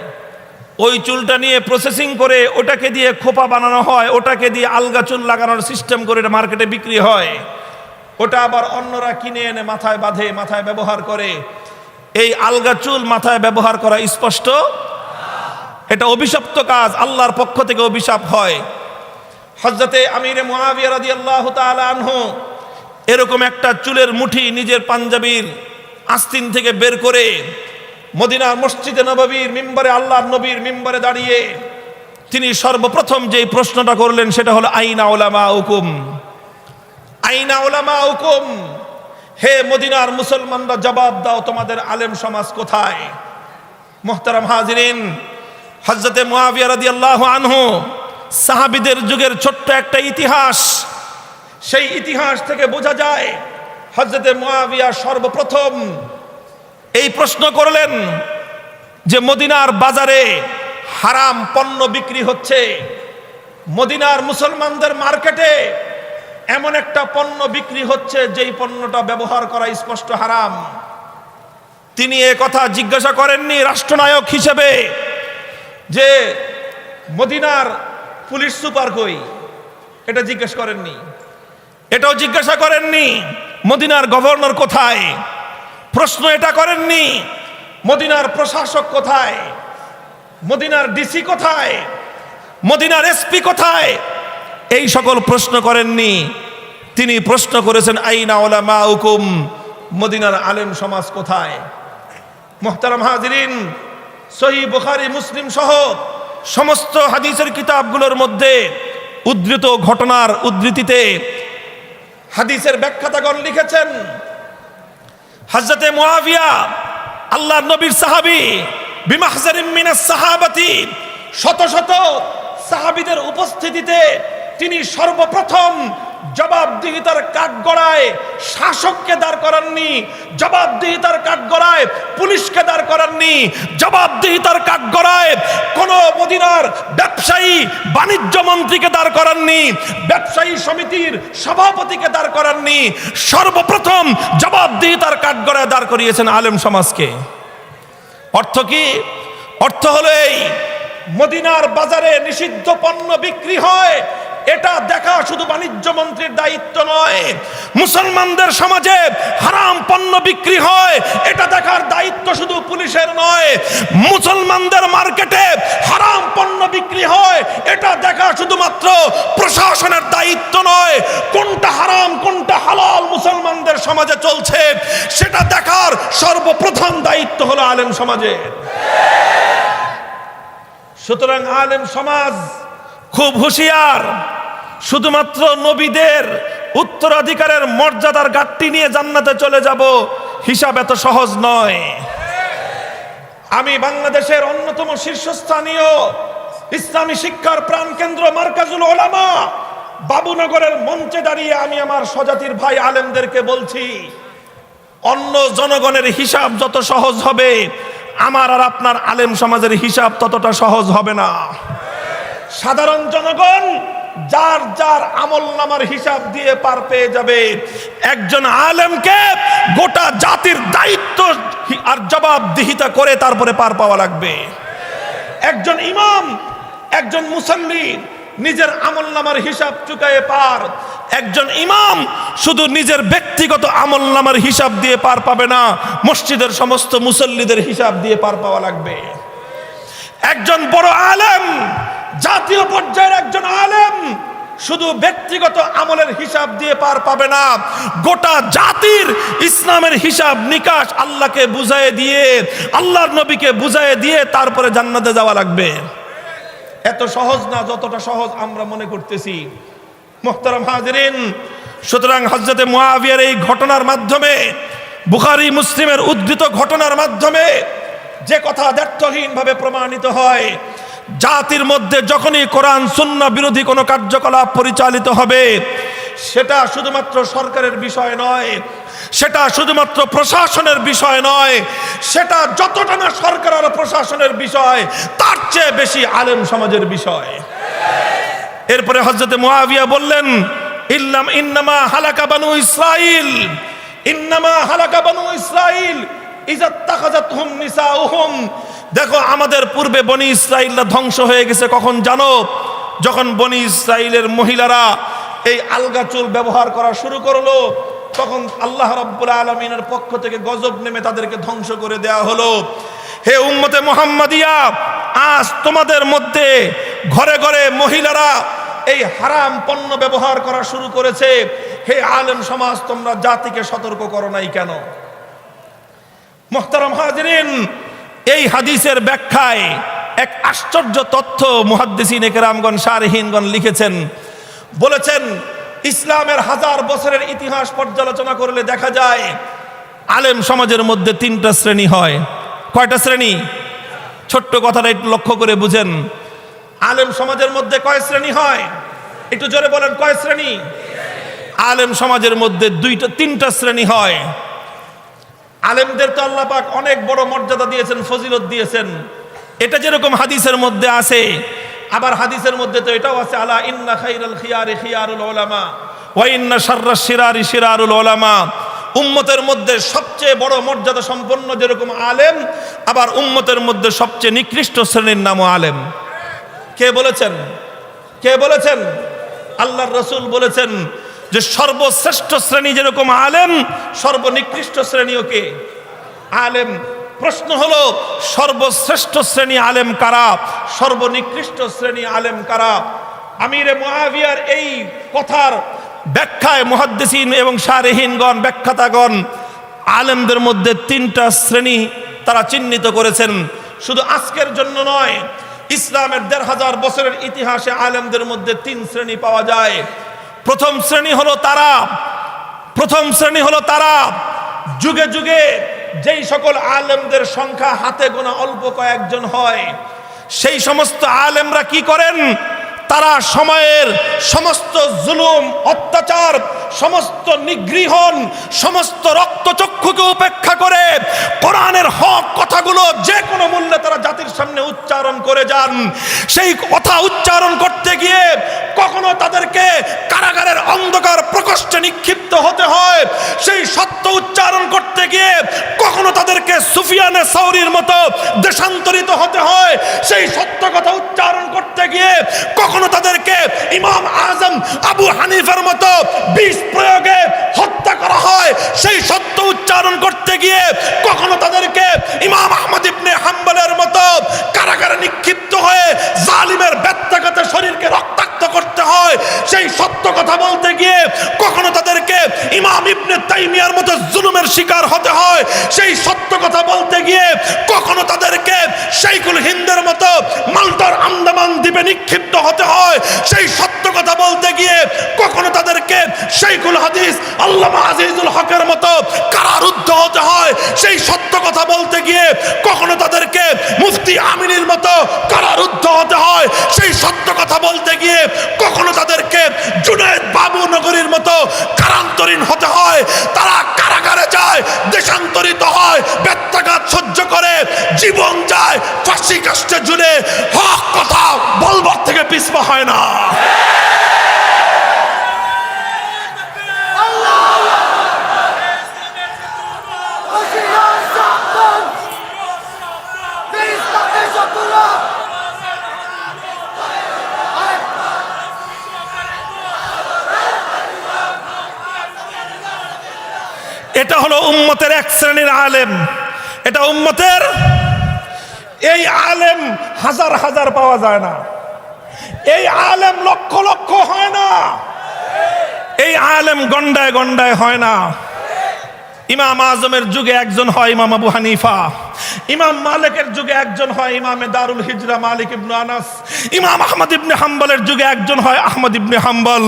ওই চুলটা নিয়ে প্রসেসিং করে ওটাকে দিয়ে খোপা বানানো হয়, ওটাকে দিয়ে আলগা চুল লাগানোর সিস্টেম করে এটা মার্কেটে বিক্রি হয়। ওটা আবার অন্যরা কিনে এনে মাথায় বাঁধে, মাথায় ব্যবহার করে। এই আলগা চুল মাথায় ব্যবহার করা স্পষ্ট, এটা অভিশপ্ত কাজ, আল্লাহর পক্ষ থেকে অভিশাপ হয়। হযরতে আমিরে মুআবিয়া রাদিয়াল্লাহু তাআলা আনহু এরকম একটা চুলের মুঠি নিজের পাঞ্জাবির আস্তিন থেকে বের করে মদিনার মসজিদে নববীর মিম্বরে, আল্লাহর নবীর মিম্বরে দাঁড়িয়ে তিনি সর্বপ্রথম যেই প্রশ্নটা করলেন সেটা হলো আইনা উলামাউকুম, আইনা উলামাউকুম, হে মদিনার মুসলমানরা জবাব দাও, তোমাদের আলেম সমাজ কোথায়? মুহতারাম হাজিরিন, হযরতে মুআবিয়া রাদিয়াল্লাহু আনহু সাহাবীদের যুগের ছোট্ট একটা ইতিহাস, সেই ইতিহাস থেকে বোঝা যায় হযরতে মুআবিয়া সর্বপ্রথম এই প্রশ্ন করলেন যে মদিনার বাজারে হারাম পণ্য বিক্রি হচ্ছে। মদিনার মুসলমানদের মার্কেটে এমন একটা পণ্য বিক্রি হচ্ছে যেই পণ্যটা ব্যবহার করা স্পষ্ট হারাম। তিনি এ কথা জিজ্ঞাসা করেননি রাষ্ট্রনায়ক হিসেবে যে মদিনার পুলিশ সুপার কই, এটা জিজ্ঞেস করেননি। এটাও জিজ্ঞাসা করেননি মদিনার গভর্নর কোথায়, প্রশ্ন এটা করেননি মদিনার প্রশাসক কোথায়, মদিনার ডিসি কোথায়, মদিনার এসপি কোথায়, এই সকল প্রশ্ন করেননি। তিনি প্রশ্ন করেছেন আইনা উলামাউকুম, মদিনার আলেম সমাজ কোথায়। মুহতারাম হাজিরিন, সহিহ বুখারী মুসলিম সহ সমস্ত হাদিসের কিতাবগুলোর মধ্যে উদ্ধৃত ঘটনার উদ্ধৃতিতে হাদিসের ব্যাখ্যাতাগণ লিখেছেন, হযরতে মুআবিয়া আল্লাহর নবীর সাহাবী, বিমাহজারিম মিনাস সাহাবাতি, শত শত সাহাবীদের উপস্থিতিতে তিনি সর্বপ্রথম জবাবদিহিতার কাঠগড়ায় শাসককে দাঁড় করাননি, জবাবদিহিতার কাঠগড়ায় পুলিশকে দাঁড় করাননি, জবাবদিহিতার কাঠগড়ায় কোন মদিনার ব্যবসায়ী বাণিজ্য মন্ত্রীকে দাঁড় করাননি, ব্যবসায়ী সমিতির সভাপতিকে দাঁড় করাননি। সর্বপ্রথম জবাবদিহিতার কাঠগড়ায় দাঁড় করিয়েছেন আলেম সমাজকে। অর্থ কি? অর্থ হলো এই, মদিনার বাজারে নিষিদ্ধ পণ্য বিক্রি হয়, এটা দেখা শুধু বাণিজ্য মন্ত্রীর দায়িত্ব নয়। মুসলমানদের সমাজে হারাম পণ্য বিক্রি হয়, এটা দেখার দায়িত্ব শুধু পুলিশের নয়। মুসলমানদের মার্কেটে হারাম পণ্য বিক্রি হয়, এটা দেখা শুধুমাত্র প্রশাসনের দায়িত্ব নয়। কোনটা হারাম কোনটা হালাল মুসলমানদের সমাজে চলছে, সেটা দেখার সর্বপ্রথম দায়িত্ব হলো আলেম সমাজের। সুতরাং আলেম সমাজ খুব হুঁশিয়ার। শুধুমাত্র নবীদের উত্তরাধিকারের মর্যাদার ঘাটতি নিয়ে জান্নাতে চলে যাব, হিসাব এত সহজ নয়। আমি বাংলাদেশের অন্যতম শীর্ষস্থানীয় ইসলামী শিক্ষার প্রাণকেন্দ্র মারকাজুল উলামা বাবুনগরের মঞ্চে দাঁড়িয়ে আমি আমার স্বজাতির ভাই আলেমদেরকে বলছি, অন্য জনগণের হিসাব যত সহজ হবে, আমার আর আপনার আলেম সমাজের হিসাব ততটা সহজ হবে না। সাধারণ জনগণ যার যার আমলনামার হিসাব দিয়ে পার পেয়ে যাবে। একজন আলেমকে গোটা জাতির দায়িত্ব আর জবাবদিহিতা করে তারপরে পার পাওয়া লাগবে। একজন ইমাম, একজন মুসল্লি নিজের আমলনামার হিসাব চুকায়ে পার। একজন ইমাম শুধু নিজের ব্যক্তিগত আমলনামার হিসাব দিয়ে পার পাবে না, মসজিদের সমস্ত মুসল্লিদের হিসাব দিয়ে পার পাওয়া লাগবে। একজন বড় আলেম, জাতীয় পর্যায়ের একজন আলেম শুধু ব্যক্তিগত আমলের হিসাব দিয়ে পার পাবে না, গোটা জাতির ইসলামের হিসাব নিকাশ আল্লাহকে বুঝায়ে দিয়ে, আল্লাহর নবীকে বুঝায়ে দিয়ে তারপরে জান্নাতে যাওয়া লাগবে। এত সহজ না যতটা সহজ আমরা মনে করতেছি। মুহতারাম হাজিরিন, সুতরাং হযরতে মুআবিয়ার এই ঘটনার মাধ্যমে, বুখারী মুসলিমের উদ্ধৃত ঘটনার মাধ্যমে যে কথা দ্ব্যর্থহীনভাবে প্রমাণিত হয়, জাতির মধ্যে যখনই কোরআন সুন্নাহ বিরোধী কোনো কার্যকলাপ পরিচালিত হবে, সেটা শুধুমাত্র সরকারের বিষয় নয়, সেটা শুধুমাত্র প্রশাসনের বিষয় নয়, সেটা যতটা না সরকার আর প্রশাসনের বিষয়, তার চেয়ে বেশি আলেম সমাজের বিষয়। এরপরে হযরতে মুআবিয়া বললেন, ইন্নামা হালাকা বানু ইসরাইল, ইন্নামা হালাকা বানু ইসরাইল ইযাত্তাখাযাতহুম নিসাউহুম। দেখো, আমাদের পূর্বে বনি ইসরাইলরা ধ্বংস হয়ে গেছে কখন জানো? যখন বনি ইসরাইলের মহিলারা এই আলগা চুল ব্যবহার করা শুরু করলো, তখন আল্লাহ রাব্বুল আলামিনের পক্ষ থেকে গজব নেমে তাদেরকে ধ্বংস করে দেয়া হলো। হে উম্মতে মুহাম্মাদিয়া, আজ তোমাদের মধ্যে ঘরে ঘরে মহিলারা এই হারাম পণ্য ব্যবহার করা শুরু করেছে। হে আলেম সমাজ, তোমরা জাতিকে সতর্ক করো নাই কেন? মুহতারাম হাজিরিন, এই হাদিসের ব্যাখ্যায় এক আশ্চর্য তথ্য মুহাদ্দিসিনে কেরামগণ, শারহিনগণ লিখেছেন। বলেছেন, ইসলামের 1000 বছরের ইতিহাস পর্যালোচনা করলে দেখা যায় আলেম সমাজের মধ্যে 3টা শ্রেণী হয়। কয়টা শ্রেণী? ছোট্ট কথাটা একটু লক্ষ্য করে বুঝেন। আলেম সমাজের মধ্যে কয় শ্রেণী হয়? একটু জোরে বলেন, কয় শ্রেণী? আলেম সমাজের মধ্যে 3টা শ্রেণী হয়। আলেমদের তো আল্লাহ পাক অনেক বড় মর্যাদা দিয়েছেন, ফজিলত দিয়েছেন। এটা যেরকম হাদিসের মধ্যে আছে, আবার হাদিসের মধ্যে তো এটাও আছে, আলা ইন্না খাইরাল খিয়ারি খিয়ারুল উলামা ওয়া ইন্না শাররাশ শিরারি শিরারুল উলামা। উম্মতের মধ্যে সবচেয়ে বড় মর্যাদা সম্পন্ন যেরকম আলেম, আবার উম্মতের মধ্যে সবচেয়ে নিকৃষ্ট শ্রেণীর নামও আলেম। কে বলেছেন? কে বলেছেন? আল্লাহর রাসূল বলেছেন যে সর্বশ্রেষ্ঠ শ্রেণী যেরকম আলেম, সর্বনিকৃষ্ট শ্রেণীও কে? আলেম। প্রশ্ন হলো সর্বশ্রেষ্ঠ শ্রেণী আলেম কারা, সর্বনিকৃষ্ট শ্রেণী আলেম কারা? আমিরে মুআবিয়ার এই কথার ব্যাখ্যায় মুহাদ্দিসিন এবং শারিহিনগণ, ব্যাখ্যাতাগণ আলেমদের মধ্যে তিনটা শ্রেণী তারা চিহ্নিত করেছেন। শুধু আজকের জন্য নয়, ইসলামের ১৫০০ বছরের ইতিহাসে আলেমদের মধ্যে তিন শ্রেণী পাওয়া যায়। প্রথম শ্রেণী হলো তারা যুগে যুগে যেই সকল আলেমদের সংখ্যা হাতে গোনা অল্প কয়েকজন হয়, সেই সমস্ত আলেমরা কি করেন? তারা সময়ের সমস্ত জুলুম, অত্যাচার, সমস্ত নিগৃহণ, সমস্ত রক্তচক্ষুকে উপেক্ষা করে কোরআনের হক কথাগুলো যে কোনো মূল্যে তারা জাতির সামনে উচ্চারণ করে যান। সেই কথা উচ্চারণ করতে গিয়ে কখনো তাদেরকে কারাগারের অন্ধকার প্রকোষ্ঠে নিক্ষিপ্ত হতে হয়, সেই সত্য উচ্চারণ করতে গিয়ে কখনো তাদেরকে সুফিয়ানে সাউরির মতো দেশান্তরিত হতে হয়, সেই সত্য কথা উচ্চারণ করতে গিয়ে কখনো তাদেরকে ইমাম আজম আবু হানিফার মতো বিষ প্রয়োগে হত্যা করা হয়, সেই সত্য উচ্চারণ করতে গিয়ে কখনো তাদেরকে ইমাম আহমদ ইবনে হাম্বলের মতো কারাগারে নিক্ষিপ্ত হয়ে জালিমের বেত্রাঘাতে শরীরকে রক্তাক্ত করতে হয়, সেই সত্য কথা বলতে গিয়ে কখনো তাদেরকে ইমাম ইবনে তাইমিয়ার মতো জুলুমের শিকার হতে হয়, সেই সত্য কথা বলতে গিয়ে কখনো তাদেরকে শাইখুল হিন্দের মতো মাল্টার আন্দামান দ্বীপে নিক্ষিপ্ত হতে হয়, সেই সত্য কথা বলতে গিয়ে কখনো তাদেরকে শাইখুল হাদিস আল্লামা আজিজুল হকের মতো কারারুদ্ধ হতে হয়, সেই সত্য কথা বলতে গিয়ে কখনো তাদেরকে মুফতি আমিনীর মতো কারারুদ্ধ হতে হয়, সেই সত্য কথা বলতে গিয়ে কখনো তাদেরকে জুনায়েদ বাবু নগরীর মতো কারান্তরীণ হতে হয়। তারা কারাগারে যায়, দেশান্তরিত হয়, বেত্রাঘাত সহ্য করে জীবন যায়, ফাঁসি কাস্টে ঝুলে হক কথা বলবার থেকে পিছপা হয় না। এটা হলো উম্মতের এক শ্রেণীর আলেম। এটা উম্মতের, এই আলেম হাজার হাজার পাওয়া যায় না, এই আলেম লক্ষ লক্ষ হয় না, এই আলেম গন্ডায় গন্ডায় হয় না। ইমাম আজমের যুগে একজন হয় ইমাম আবু হানিফা, ইমাম মালিকের যুগে একজন হয় ইমামে দারুল হিজরা মালিক ইবনে আনাস, ইমাম আহমদ ইবনে হাম্বলের যুগে একজন হয় আহমদ ইবনে হাম্বল,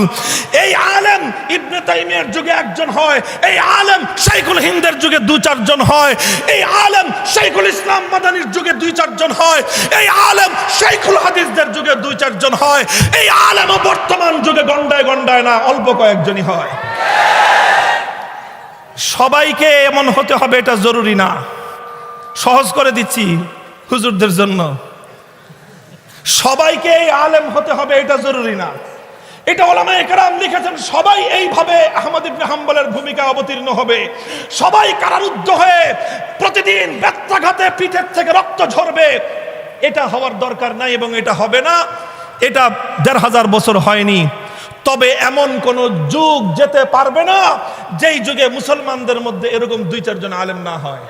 এই আলেম ইবনে তাইমিয়ার যুগে একজন হয়, এই আলেম শাইখুল হিন্দের যুগে ২-৪ জন হয়, এই আলেম শাইখুল ইসলাম মাদানির যুগে ২-৪ জন হয়, এই আলেম শাইখুল হাদিসদের যুগে ২-৪ জন হয়, এই আলেম বর্তমান যুগে গন্ডায় গন্ডায় না, অল্প কয়েকজনই হয়। সবাইকে এমন হতে হবে এটা জরুরি না, সহজ করে দিচ্ছি হুজুরদের জন্য। সবাইকে এই আলেম হতে হবে এটা জরুরি না, এটা উলামায়ে কেরাম লিখেছেন। সবাই এইভাবে আহমদ ইবনে হাম্বলের ভূমিকা অবতীর্ণ হবে, সবাই কারারুদ্ধ হয়ে প্রতিদিন বেত্রাঘাতে পিঠের থেকে রক্ত ঝরবে, এটা হওয়ার দরকার নাই এবং এটা হবে না। এটা ১৫০০ বছর হয়নি। তবে এমন কোন যুগ যেতে পারবে না যেই যুগে মুসলমানদের মধ্যে এরকম ২-৪ জন আলেম না হয়।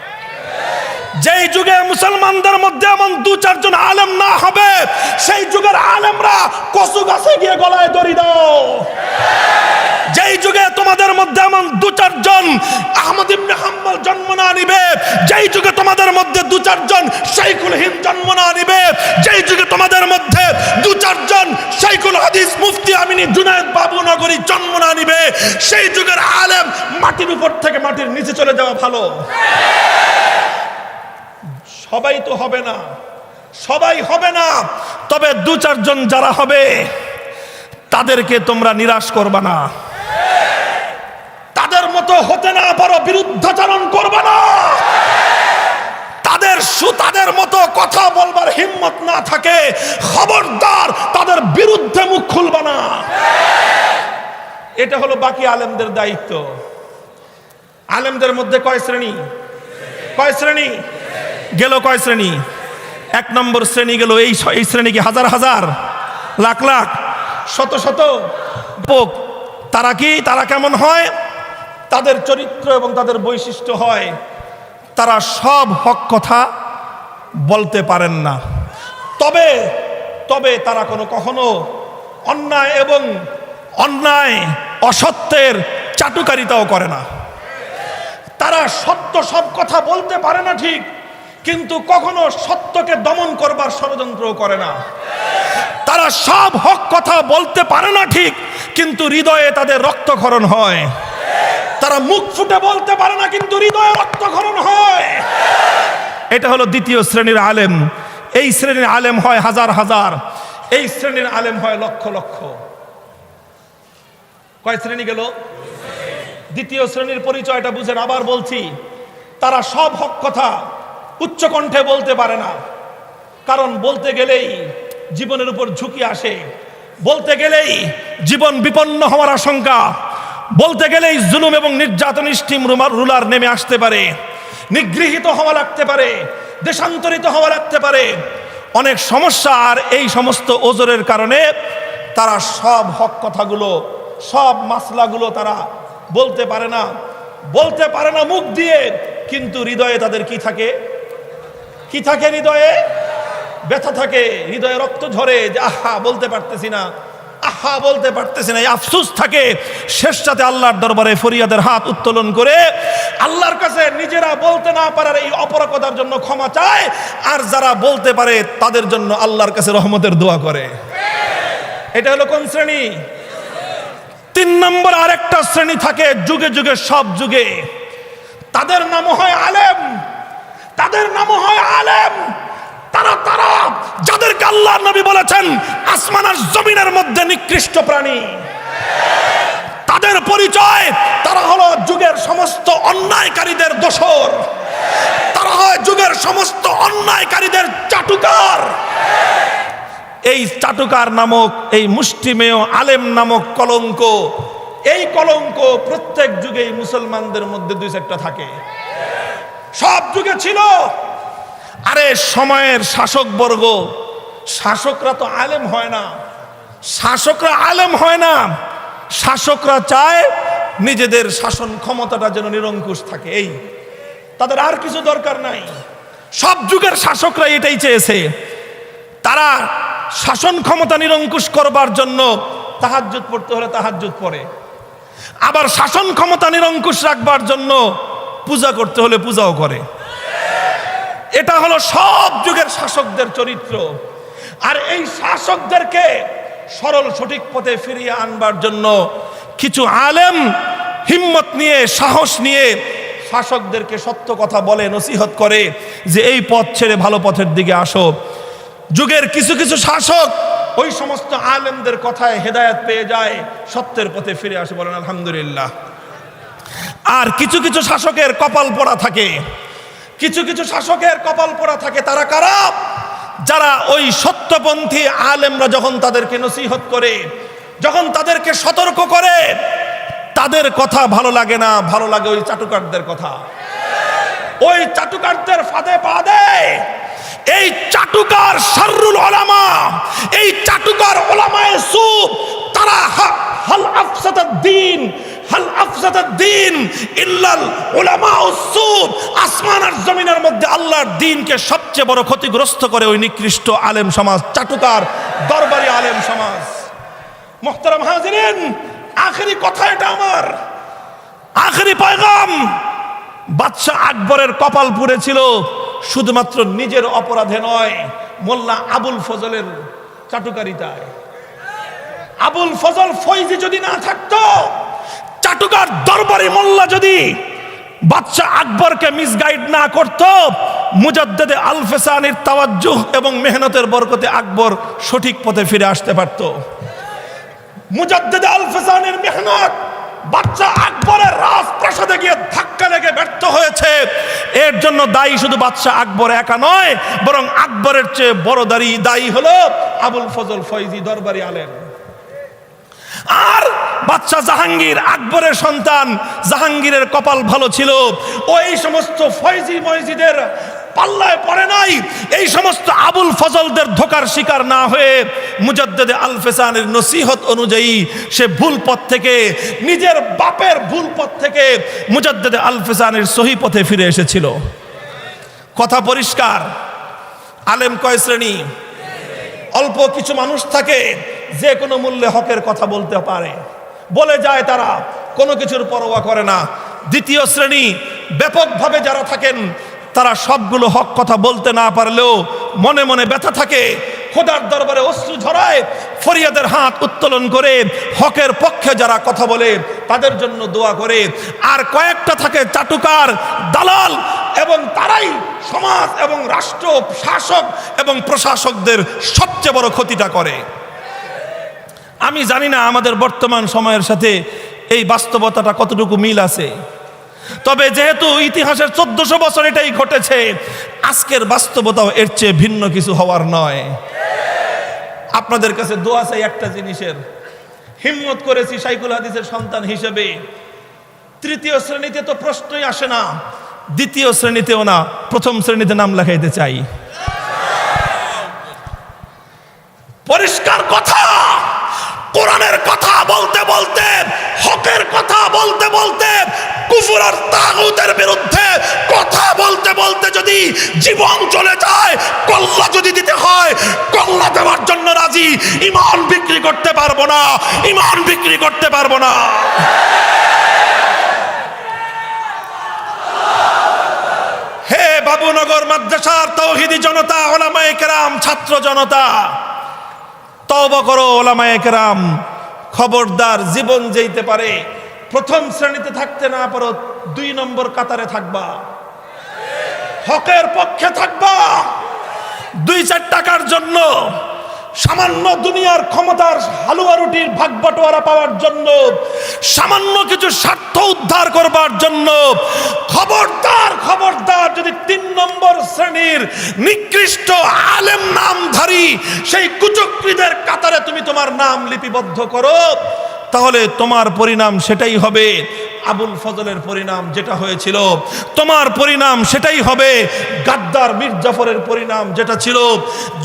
যেই যুগে মুসলমানদের মধ্যে এমন ২-৪ জন আলেম না হবে, সেই যুগের আলেমরা কচু গাছে গিয়ে গলায় দড়ি দাও। যেই যুগে তোমাদের মধ্যে এমন ২-৪ জন আহমদ ইবনে হাম্বল জন্ম না নিবে, যেই যুগে তোমাদের মধ্যে ২-৪ জন শাইখুল হিন্দ জন্ম না নিবে, যেই যুগে তোমাদের মধ্যে ২-৪ জন শাইখুল হাদিস মুফতি আমিনী জুনায়েদ বাবু নগরী জন্ম না নিবে, সেই যুগের আলেম মাটির উপর থেকে মাটির নিচে চলে যাওয়া ভালো। সবাই তো হবে না, সবাই হবে না, তবে ২-৪ জন যারা হবে তাদেরকে তোমরা নিরাশ করবা না, তাদের মতো হতে না পারো বিরুদ্ধাচরণ করবা না, তাদের তাদের মতো কথা বলবার হিম্মত না থাকে, খবরদার তাদের বিরুদ্ধে মুখ খুলবা না। এটা হলো বাকি আলেমদের দায়িত্ব। আলেমদের মধ্যে কয় শ্রেণী? কয় শ্রেণী গেল? কয় শ্রেণী? এক নম্বর শ্রেণী গেল। এই শ্রেণী কি হাজার হাজার, লাখ লাখ, শত শত লোক। তারা কি, তারা কেমন হয়? তাদের চরিত্র এবং তাদের বৈশিষ্ট্য হয় তারা সব হক কথা বলতে পারেন না, তবে তারা কখনো অন্যায় অসত্যের চাটুকারিতাও করে না। তারা সত্য সব কথা বলতে পারে না ঠিক, কিন্তু কখনো সত্যকে দমন করবার ষড়যন্ত্রও করে না। তারা সব হক কথা বলতে পারে না ঠিক, কিন্তু হৃদয়ে তাদের রক্তক্ষরণ হয়। তারা মুখ ফুটে বলতে পারে না, কিন্তু হৃদয়ে রক্তক্ষরণ হয়। এটা হলো দ্বিতীয় শ্রেণীর আলেম। এই শ্রেণীর আলেম হয় হাজার হাজার, এই শ্রেণীর আলেম হয় লক্ষ লক্ষ। কয় শ্রেণী গেল? দ্বিতীয় শ্রেণীর পরিচয়টা বুঝেন। আবার বলছি, তারা সব হক কথা উচ্চ কণ্ঠে বলতে পারে না, কারণ বলতে গেলেই জীবনের উপর ঝুঁকি আসে, বলতে গেলেই জীবন বিপন্ন হওয়ার আশঙ্কা, বলতে গেলেই জুলুম এবং নির্যাতন স্টিম রুলার নেমে আসতে পারে, নিগৃহীত হওয়া লাগতে পারে, দেশান্তরিত হওয়া লাগতে পারে, অনেক সমস্যা। আর এই সমস্ত ওজরের কারণে তারা সব হক কথাগুলো, সব মাসলাগুলো তারা বলতে পারে না মুখ দিয়ে, কিন্তু হৃদয়ে তাদের কি থাকে? কি থাকে? হৃদয়ে ব্যথা থাকে, হৃদয়ে রক্ত ঝরে যে আহা বলতে পারতেছি না, আহা বলতে পারতেছি না, এই আফসোস থাকে। শেষটাতে আল্লাহর দরবারে ফরিয়াদের হাত উত্তোলন করে আল্লাহর কাছে নিজেরা বলতে না পারার এই অপরাধতার জন্য ক্ষমা চায়, আর যারা বলতে পারে তাদের জন্য আল্লাহর কাছে রহমতের দোয়া করে। এটা হলো কোন শ্রেণী? তিন নম্বর আরেকটা শ্রেণী থাকে যুগে যুগে, সব যুগে। তাদের নাম হয় আলেম। তাদের নাম হয় আলেম। তারা যাদেরকে আল্লাহর নবী বলেছেন আসমান আর জমিনের মধ্যে নিকৃষ্ট প্রাণী। তাদের পরিচয়, তারা হলো যুগের সমস্ত অন্যায়কারীদের দোসর, তারা হয় যুগের সমস্ত অন্যায়কারীদের চাটুকার। এই চাটুকার নামক, এই মুষ্টিমেয় আলেম নামক কলঙ্ক, এই কলঙ্ক প্রত্যেক যুগেই মুসলমানদের মধ্যে দুই চারটা থাকে, সব যুগে ছিল। আরে সময়ের শাসকবর্গ, শাসকরা তো আলেম হয় না, শাসকরা আলেম হয় না। শাসকরা চায় নিজেদের শাসন ক্ষমতাটা যেন নিরঙ্কুশ থাকে, এই তাদের আর কিছু দরকার নাই। সব যুগের শাসকরা এটাই চেয়েছে। তারা শাসন ক্ষমতা নিরঙ্কুশ করবার জন্য তাহাজ্জুদ পড়তে হলে তাহাজ্জুদ পড়ে, আবার শাসন ক্ষমতা নিরঙ্কুশ রাখবার জন্য পূজা করতে হলে পূজাও করে। এটা হলো সব যুগের শাসকদের চরিত্র। আর এই শাসকদেরকে সরল সঠিক পথে ফিরিয়ে আনবার জন্য কিছু আলেম হিম্মত নিয়ে, সাহস নিয়ে শাসকদেরকে সত্য কথা বলে, নসিহত করে যে এই পথ ছেড়ে ভালো পথের দিকে আসো। যুগের কিছু কিছু শাসক ওই সমস্ত আলেমদের কথায় হেদায়েত পেয়ে যায়, সত্যের পথে ফিরে আসে, বলেন আলহামদুলিল্লাহ। আর কিছু কিছু শাসকের কপাল পোড়া থাকে, কিছু কিছু শাসকের কপাল পোড়া থাকে। তারা কারা? যারা ওই সত্যপন্থী আলেমরা যখন তাদেরকে নসিহত করে, যখন তাদেরকে সতর্ক করে, তাদের কথা ভালো লাগে না, ভালো লাগে ওই চাটুকারদের কথা। ওই চাটুকারদের ফাঁদে পা দেয়। এই চাটুকার শাররুল উলামা, এই চাটুকার উলামায়ে সু, তারা হাল আফসাদাদ দ্বীন, হাল আফসাদাদ দ্বীন ইল্লাল উলামাউস সু। আসমান আর জমিনের মধ্যে আল্লাহর দ্বীনকে সবচেয়ে বড় ক্ষতিগ্রস্ত করে ওই নিকৃষ্ট আলেম সমাজ, চাটুকার দরবারি আলেম সমাজ। মুহতারাম হাজিরিন, আখেরি কথা এটা আমার, আখেরি পয়গাম। বাদশাহ আকবরের কপাল পুড়েছিল শুধুমাত্র নিজের অপরাধে নয়, মোল্লা আবুল ফজলের চাটুকারিতায়। আবুল ফজল ফৈজি যদি না থাকতো, চাটুকার দরবারি মোল্লা যদি বাদশাহ আকবরকে মিসগাইড না করত, মুজাদ্দেদে আল ফেসানির তাওয়াজ্জুহ এবং মেহনতের বরকতে আকবর সঠিক পথে ফিরে আসতে পারত। মুজাদ্দেদে আল ফেসানির মেহনত, বাচ্চা আকবরের রাজপ্রাসাদে গিয়ে ধাক্কা লেগে ব্যর্থ হয়েছে, এর জন্য দায়ী শুধু বাদশাহ আকবর একা নয়, বরং আকবরের চেয়ে বড় দায়ী হলো আবুল ফজল ফয়জি দরবারি আলেম। আর বাদশাহ জাহাঙ্গীর, আকবরের সন্তান, জাহাঙ্গীরের কপাল ভালো ছিল, ওই সমস্ত ফয়জি ময়জিদের পাল্লায় পড়ে নাই। এই সমস্ত আবুল ফজলদের ধোকার শিকার না হয়ে মুজাদ্দেদে আল ফেসানের নসিহত অনুযায়ী সে ভুল পথ থেকে, নিজের বাপের ভুল পথ থেকে মুজাদ্দেদে আল ফেসানের সহি পথে ফিরে এসেছিল। কথা পরিষ্কার। আলেম কয় শ্রেণী? অল্প কিছু মানুষ থাকে যে কোনো মূল্যে হকের কথা বলতে পারে, বলে যায়, তারা কোনো কিছুর পরোয়া করে না। দ্বিতীয় শ্রেণী ব্যাপকভাবে যারা থাকেন, তারা সবগুলো হক কথা বলতে না পারলেও মনে মনে ব্যথা থাকে, খোদার দরবারে অশ্রু ঝরায়, ফরিয়াদের হাত উত্তোলন করে হকের পক্ষে যারা কথা বলে তাদের জন্য দোয়া করে। আর কয়েকটা থাকে চাটুকার, দালাল, এবং তারাই সমাজ এবং রাষ্ট্র শাসক এবং প্রশাসকদের সবচেয়ে বড় ক্ষতিটা করে। আমি জানি না আমাদের বর্তমান সময়ের সাথে এই বাস্তবতাটা কতটুকু মিল আছে, তবে যেহেতু ইতিহাসের 1400 বছর এটাই ঘটেছে, আজকের বাস্তবতাও এর চেয়ে ভিন্ন কিছু হওয়ার নয়। আপনাদের কাছে দোয়া চাই একটা জিনিসের, হিম্মত করেছি শাইখুল হাদিসের সন্তান হিসেবে, তৃতীয় শ্রেণীতে তো প্রশ্নই আসে না, দ্বিতীয় শ্রেণীতেও না, প্রথম শ্রেণীতে নাম লেখাইতে চাই। পরিষ্কার কথা, কোরআনের কথা বলতে বলতে, হকের কথা বলতে বলতে, কুফর আর তাগুতের বিরুদ্ধে কথা বলতে বলতে যদি জীবন চলে যায়, কল্লা যদি দিতে হয় কল্লা দেওয়ার জন্য রাজি। ঈমান বিক্রি করতে পারবো না, ঈমান বিক্রি করতে পারবো না। হে বাবুনগর মাদ্রাসার তাওহীদি জনতা, উলামায়ে কেরাম, ছাত্র জনতা, তওবা করো উলামায়ে কেরাম, খবরদার, জীবন যেতে পারে। প্রথম শ্রেণীতে থাকতে না পারো, 2 নম্বর কাতারে থাকবা, হকের পক্ষে থাকবা। 2-4 টাকার জন্য, সামান্য দুনিয়ার ক্ষমতার হালুয়া রুটির ভাগ বাটোয়ারা পাওয়ার জন্য, সামান্য কিছু স্বার্থ উদ্ধার করবার জন্য, খবরদার খবরদার, যদি 3 নম্বর শ্রেণীর নিকৃষ্ট আলেম নামধারী সেই কুচক্রীদের কাতারে তুমি তোমার নাম লিপিবদ্ধ করো, তাহলে তোমার পরিণাম সেটাই হবে আবুল ফজলের পরিণাম যেটা হয়েছিল, তোমার পরিণাম সেটাই হবে গাদ্দার মীর জাফরের পরিণাম যেটা ছিল।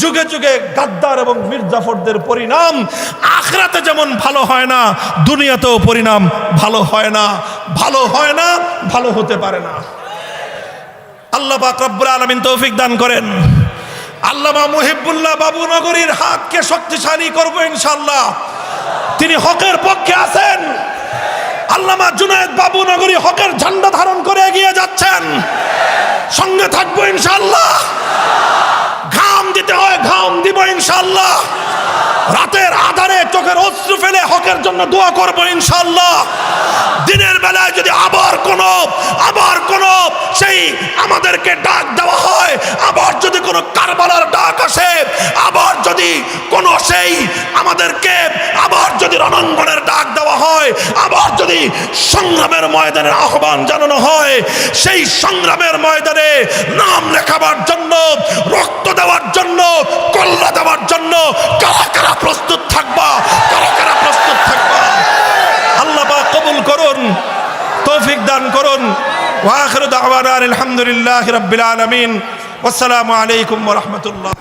যুগে যুগে গাদ্দার এবং মীর জাফরদের পরিণাম আখিরাতে যেমন ভালো হয় না, দুনিয়াতেও পরিণাম ভালো হয় না, ভালো হয় না, ভালো হতে পারে না। আল্লাহ পাক রব্বুল আলামিন তৌফিক দান করেন। আল্লামা মুহিবুল্লাহ বাবুনগরীর হাতকে শক্তিশালী করবো ইনশাআল্লাহ। তিনি হকের পক্ষে আছেন। আল্লামা জুনায়েদ বাবুনগরী হকের ঝান্ডা ধারণ করে এগিয়ে যাচ্ছেন, সঙ্গে থাকবো ইনশাআল্লাহ। ঘাম দিতে হয় ঘাম দিব ইনশাআল্লাহ। রাতের আধারে চোখের অশ্রু ফেলে হকের জন্য দোয়া করবো ইনশাআল্লাহ। দিনের বেলায় যদি আবার কোনো সেই আমাদেরকে ডাক দেওয়া হয়, আবার যদি কোনো কারবালার ডাক আসে, আবার যদি কোনো সেই আমাদেরকে আবার যদি রণাঙ্গনের ডাক দেওয়া হয়, আবার যদি সংগ্রামের ময়দানের আহ্বান জানানো হয়, সেই সংগ্রামের ময়দানে নাম লেখাবার জন্য, রক্ত দেওয়ার জন্য, কল্লা দেওয়ার জন্য কারা কারা প্রস্তুত থাকবা, কারা কারা প্রস্তুত থাকবা? আল্লাহ পাক কবুল করুন, তৌফিক দান করুন। ওয়া আখিরু দাওয়ানা আলহামদুলিল্লাহি রাব্বিল আলামিন। ওয়াসসালামু আলাইকুম ওয়া রাহমাতুল্লাহ।